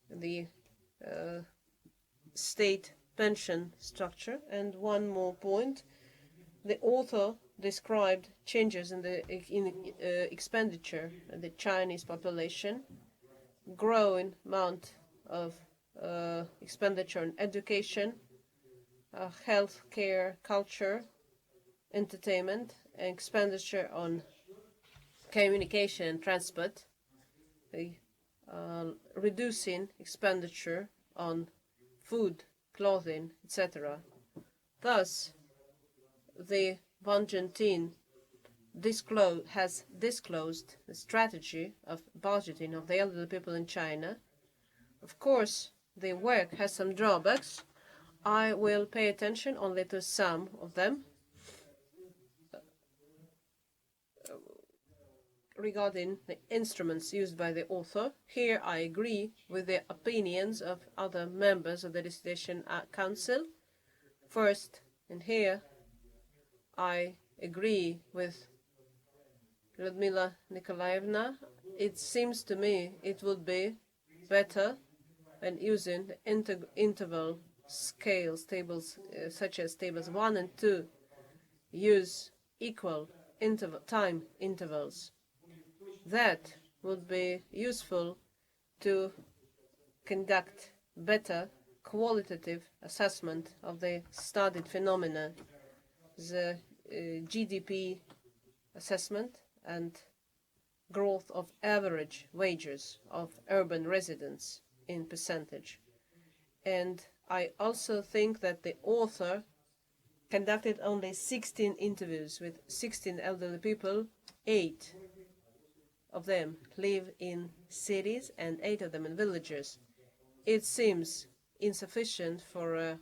the state pension structure, and one more point, The author described changes in the expenditure of the Chinese population, growing amount of expenditure on education, health care, culture, entertainment, and expenditure on communication and transport, reducing expenditure on food, clothing, etc. Thus, the Wang Jingting has disclosed the strategy of budgeting of the elderly people in China. Of course, the work has some drawbacks. I will pay attention only to some of them. Regarding the instruments used by the author, here I agree with the opinions of other members of the Dissertation Council. First, and here I agree with Ludmila Nikolaevna. It seems to me it would be better when using the interval scales, tables such as tables 1 and 2, use equal time intervals. That would be useful to conduct better qualitative assessment of the studied phenomena, the GDP assessment and growth of average wages of urban residents in percentage. And I also think that the author conducted only 16 interviews with 16 elderly people. 8 of them live in cities and 8 of them in villages. It seems insufficient for a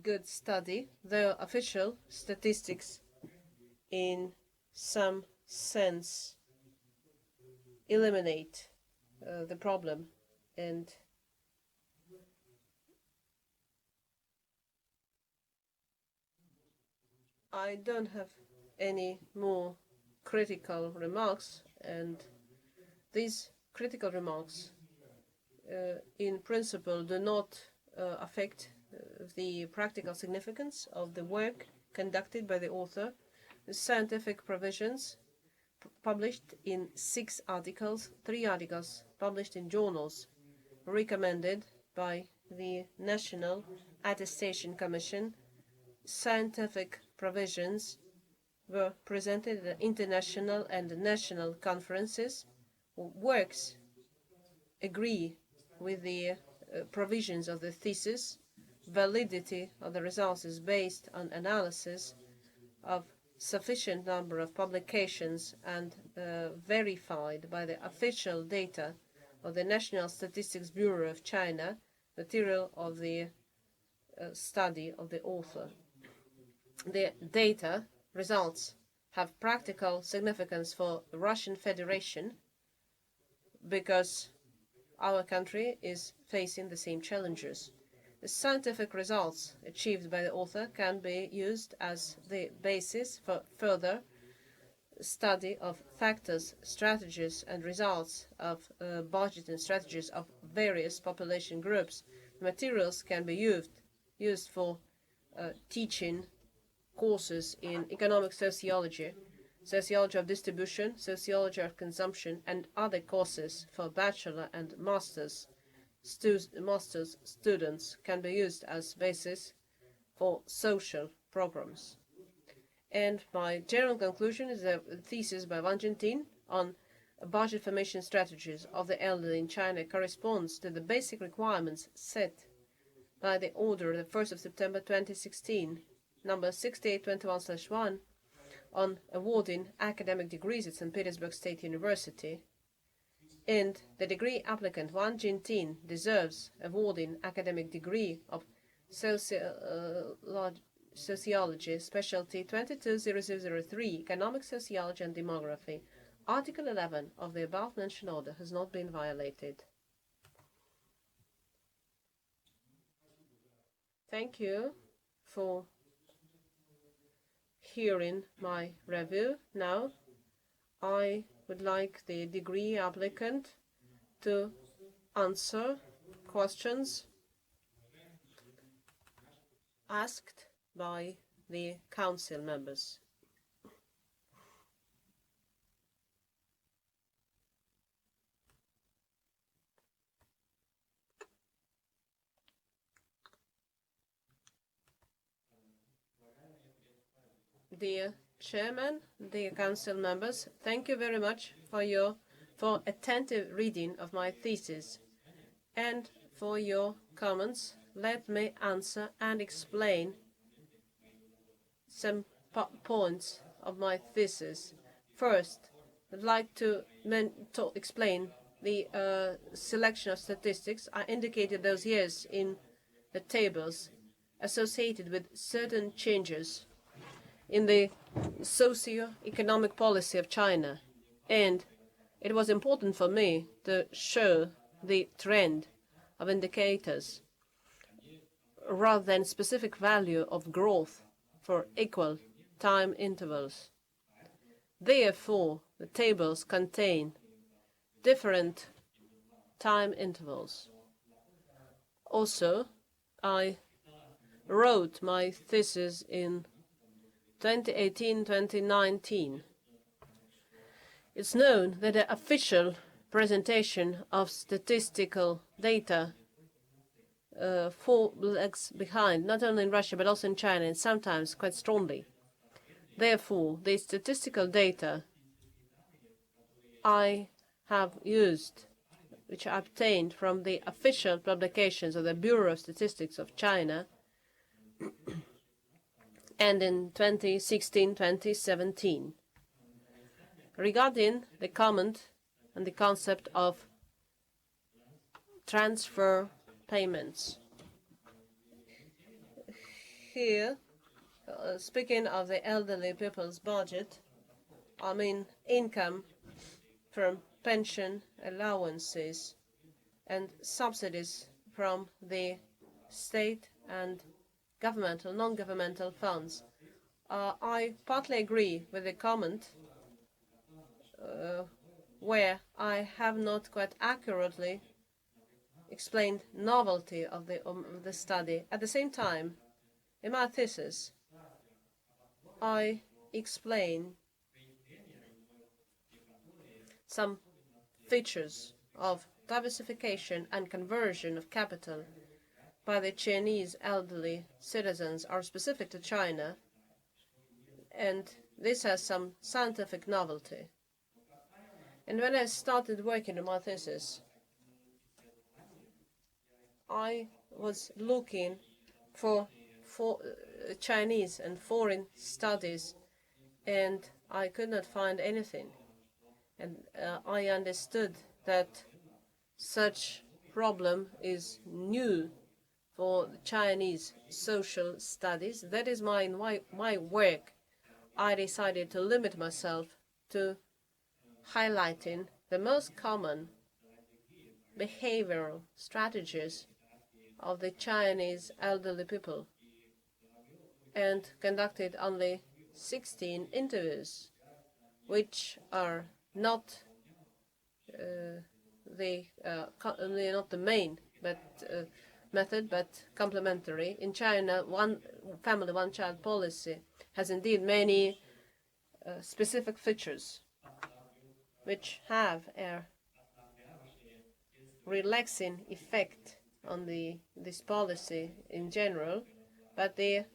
good study. The official statistics in some sense eliminate the problem, and I don't have any more critical remarks, and these critical remarks in principle do not affect the practical significance of the work conducted by the author. The scientific provisions published in 6 articles, 3 articles published in journals recommended by the National Attestation Commission. Scientific provisions were presented at international and national conferences. Works agree with the provisions of the thesis. Validity of the results is based on analysis of sufficient number of publications and verified by the official data of the National Statistics Bureau of China, material of the study of the author. The data results have practical significance for the Russian Federation because our country is facing the same challenges. The scientific results achieved by the author can be used as the basis for further study of factors, strategies, and results of budgeting strategies of various population groups. Materials can be used for teaching courses in economic sociology, sociology of distribution, sociology of consumption, and other courses for bachelor and master's students can be used as basis for social programs. And my general conclusion is a thesis by Wang Jingting on budget formation strategies of the elderly in China corresponds to the basic requirements set by the order of the 1st of September 2016, number 6821/1, on awarding academic degrees at St. Petersburg State University. And the degree applicant Wang Jingting deserves awarding academic degree of sociology, specialty 220003, economic sociology and demography. Article 11 of the above-mentioned order has not been violated. Thank you for hearing my review. Now, I would like the degree applicant to answer questions asked by the council members. Dear Chairman, dear Council members, thank you very much for attentive reading of my thesis and for your comments. Let me answer and explain some points of my thesis. First, I'd like to explain the selection of statistics. I indicated those years in the tables associated with certain changes in the socio-economic policy of China. And it was important for me to show the trend of indicators rather than specific value of growth for equal time intervals. Therefore, the tables contain different time intervals. Also, I wrote my thesis in 2018-2019. It's known that the official presentation of statistical data lags behind, not only in Russia but also in China, and sometimes quite strongly. Therefore, the statistical data I have used, which I obtained from the official publications of the Bureau of Statistics of China, and in 2016-2017. Regarding the comment and the concept of transfer payments. Here, speaking of the elderly people's budget, I mean income from pension allowances and subsidies from the state and governmental, non-governmental funds. I partly agree with the comment where I have not quite accurately explained novelty of the study. At the same time, in my thesis, I explain some features of diversification and conversion of capital by the Chinese elderly citizens are specific to China, and this has some scientific novelty. And when I started working on my thesis, I was looking for Chinese and foreign studies, and I could not find anything. And I understood that such problem is new for the Chinese social studies. That is my work. I decided to limit myself to highlighting the most common behavioral strategies of the Chinese elderly people, and conducted only 16 interviews, which are not not the main method, but complementary. In China, one family, one child policy has indeed many specific features which have a relaxing effect on this policy in general, but the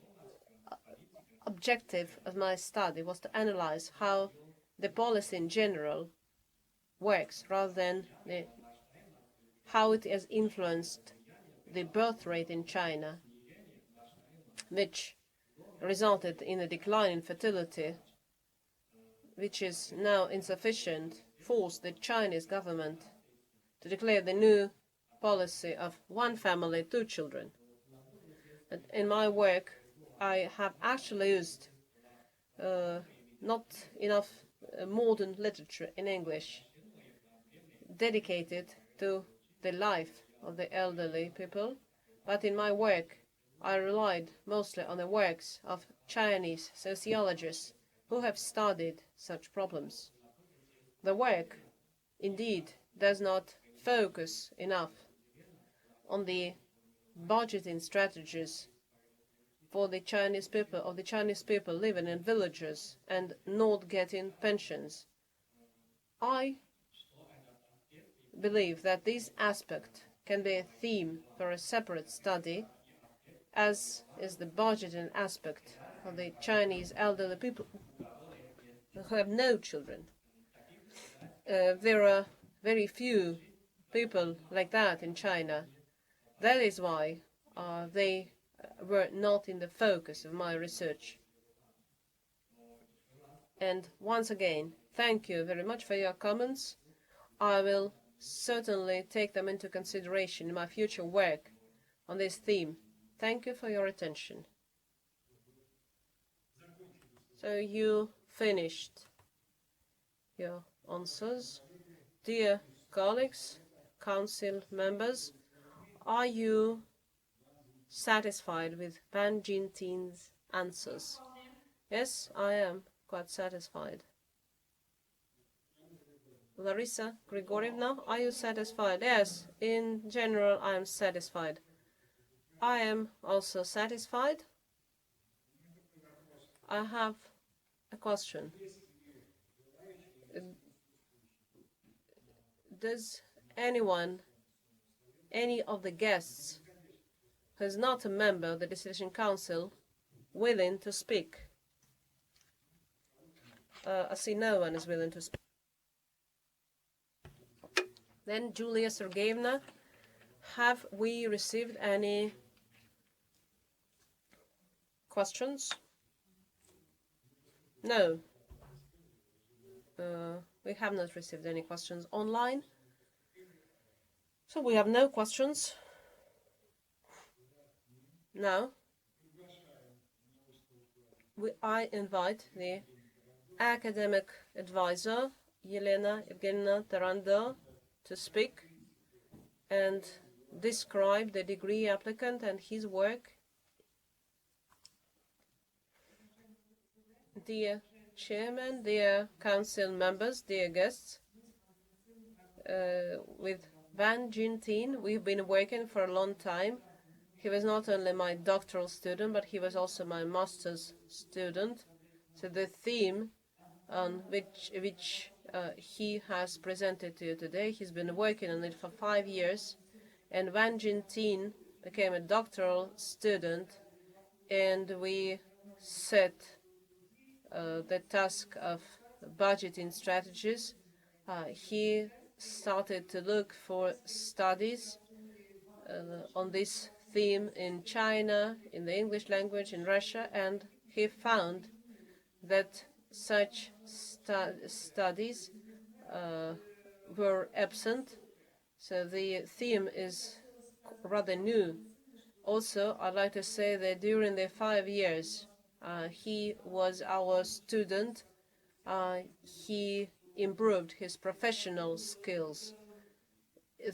objective of my study was to analyze how the policy in general works rather than how it has influenced the birth rate in China, which resulted in a decline in fertility, which is now insufficient, forced the Chinese government to declare the new policy of one family, two children. And in my work, I have actually used not enough modern literature in English dedicated to the life of the elderly people, but in my work I relied mostly on the works of Chinese sociologists who have studied such problems. The work, indeed, does not focus enough on the budgeting strategies for the Chinese people living in villages and not getting pensions. I believe that this aspect can be a theme for a separate study, as is the budgeting aspect of the Chinese elderly people who have no children. There are very few people like that in China. That is why they were not in the focus of my research. And once again, thank you very much for your comments. I will certainly take them into consideration in my future work on this theme. Thank you for your attention. So you finished your answers. Dear colleagues, council members, are you satisfied with Wang Jingting's answers? Yes, I am quite satisfied. Larissa Grigorievna, are you satisfied? Yes, in general, I am satisfied. I am also satisfied. I have a question. Does anyone, any of the guests who is not a member of the Dissertation Council, willing to speak? I see no one is willing to speak. Then, Julia Sergeyevna, have we received any questions? No. We have not received any questions online. So we have no questions. Now, I invite the academic advisor, Elena Evgenievna Tarando, to speak and describe the degree applicant and his work. Dear Chairman, dear Council members, dear guests, with Wang Jingting, we've been working for a long time. He was not only my doctoral student, but he was also my master's student. So the theme on which he has presented to you today, he's been working on it for 5 years. And Wang Jingting became a doctoral student, and we set the task of budgeting strategies. He started to look for studies on this theme in China, in the English language, in Russia, and he found that such studies were absent. So the theme is rather new. Also, I'd like to say that during the 5 years he was our student, he improved his professional skills.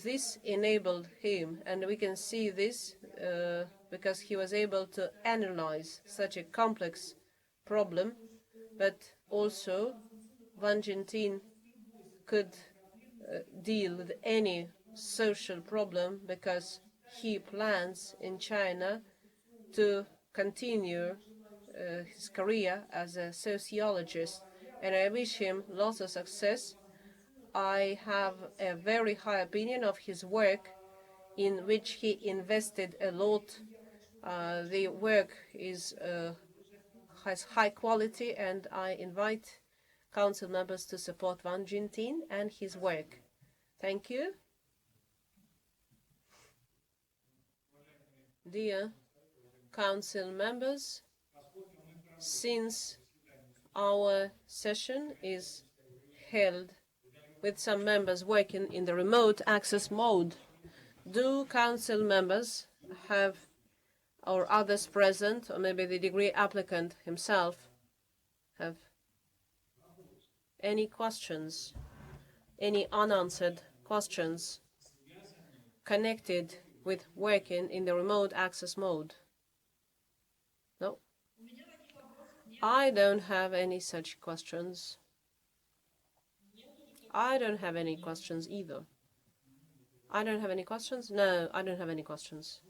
This enabled him, and we can see this because he was able to analyze such a complex problem, but also Wang Jingting could deal with any social problem because he plans in China to continue his career as a sociologist, and I wish him lots of success. I have a very high opinion of his work, in which he invested a lot. The work has high quality, and I invite council members to support Wang Jingting and his work. Thank you. Dear council members, since our session is held with some members working in the remote access mode, do council members have, or others present, or maybe the degree applicant himself, have any questions, any unanswered questions connected with working in the remote access mode? No? I don't have any such questions. I don't have any questions either. I don't have any questions? No, I don't have any questions.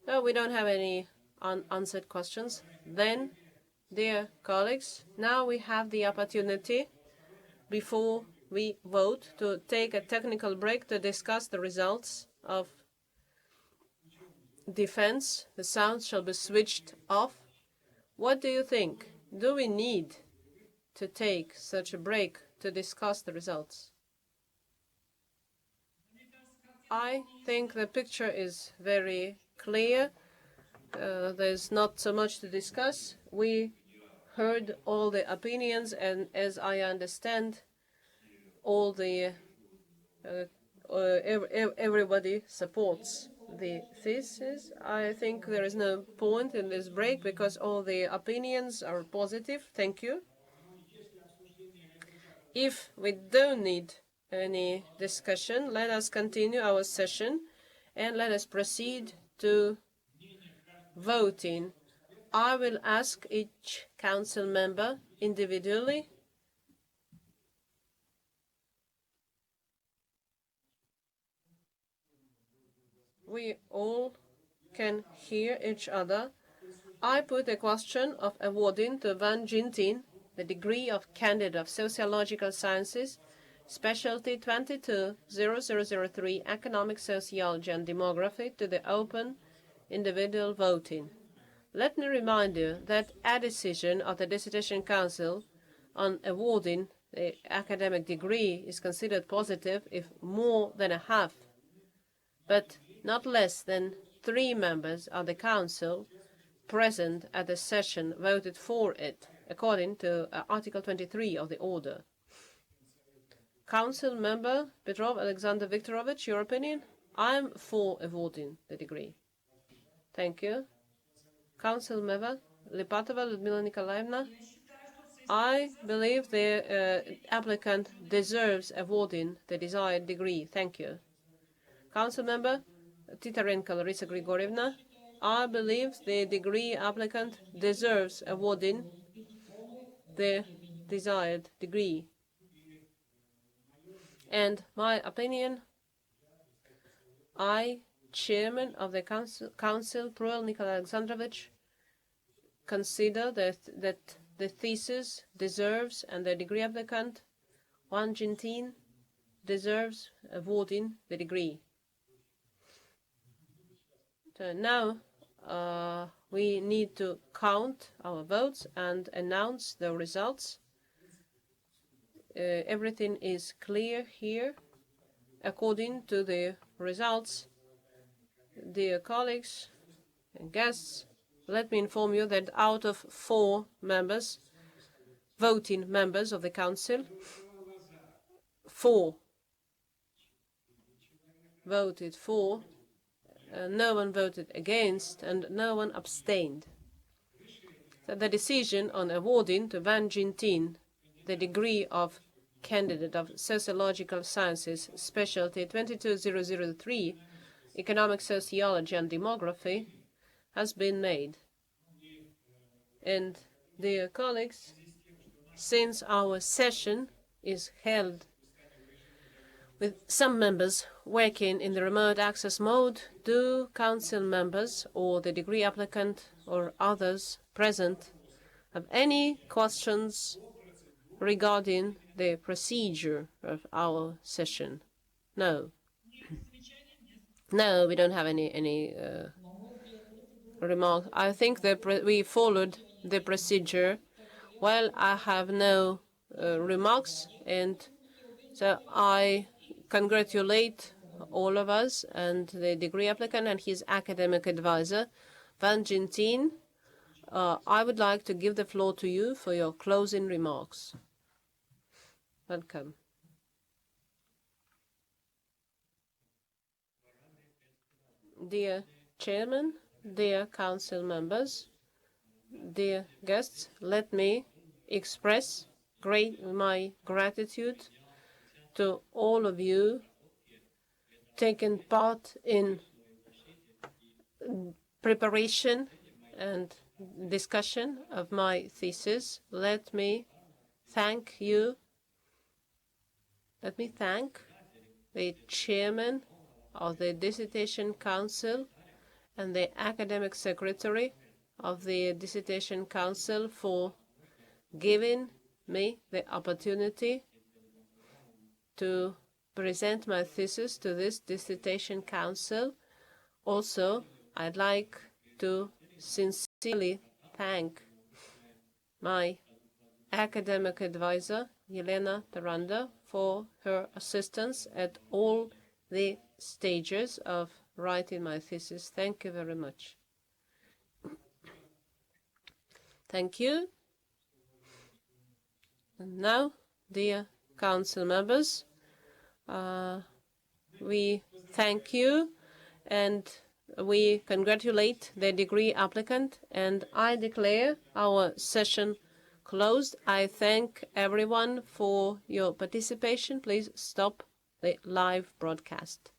No, we don't have any unanswered questions. Then, dear colleagues, now we have the opportunity, before we vote, to take a technical break to discuss the results of defense. The sound shall be switched off. What do you think? Do we need to take such a break to discuss the results? I think the picture is very clear. There's not so much to discuss. We heard all the opinions, and as I understand, all the everybody supports the thesis. I think there is no point in this break because all the opinions are positive. Thank you. If we don't need any discussion, let us continue our session and let us proceed to voting. I will ask each council member individually we all can hear each other. I put a question of awarding to Wang Jingting the degree of candidate of sociological sciences, specialty 220003, economic sociology and demography, to the open individual voting. Let me remind you that a decision of the Dissertation Council on awarding the academic degree is considered positive if more than a half, but not less than 3 members of the Council present at the session voted for it, according to Article 23 of the Order. Council member Petrov Alexander Viktorovich, your opinion? I'm for awarding the degree. Thank you. Council member Lipatova Ludmila Nikolaevna, I believe the applicant deserves awarding the desired degree. Thank you. Council member Titarenko Larisa Grigorievna, I believe the degree applicant deserves awarding the desired degree. And my opinion, I, Chairman of the Council, Proel Nikolai Alexandrovich, consider that the thesis deserves and the degree applicant, Wang Jingting, deserves awarding the degree. So now we need to count our votes and announce the results. Everything is clear here. According to the results, dear colleagues and guests, let me inform you that out of 4 members, voting members of the Council, 4 voted for, no one voted against, and no one abstained. So the decision on awarding to Wang Jingting the degree of candidate of sociological sciences, specialty 22003, economic sociology and demography, has been made. And, dear colleagues, since our session is held with some members working in the remote access mode, do council members or the degree applicant or others present have any questions regarding the procedure of our session? No. No, we don't have any remark. I think that we followed the procedure. Well, I have no remarks, and so I congratulate all of us and the degree applicant and his academic advisor, Wang Jingting. I would like to give the floor to you for your closing remarks. Welcome. Dear Chairman, dear Council members, dear guests, let me express my gratitude to all of you taking part in preparation and discussion of my thesis. Let me thank you. Let me thank the Chairman of the Dissertation Council and the Academic Secretary of the Dissertation Council for giving me the opportunity to present my thesis to this Dissertation Council. Also, I'd like to sincerely thank my academic advisor, Yelena Taranda, for her assistance at all the stages of writing my thesis. Thank you very much. Thank you. And now, dear Council members, we thank you and we congratulate the degree applicant, and I declare our session closed. I thank everyone for your participation. Please stop the live broadcast.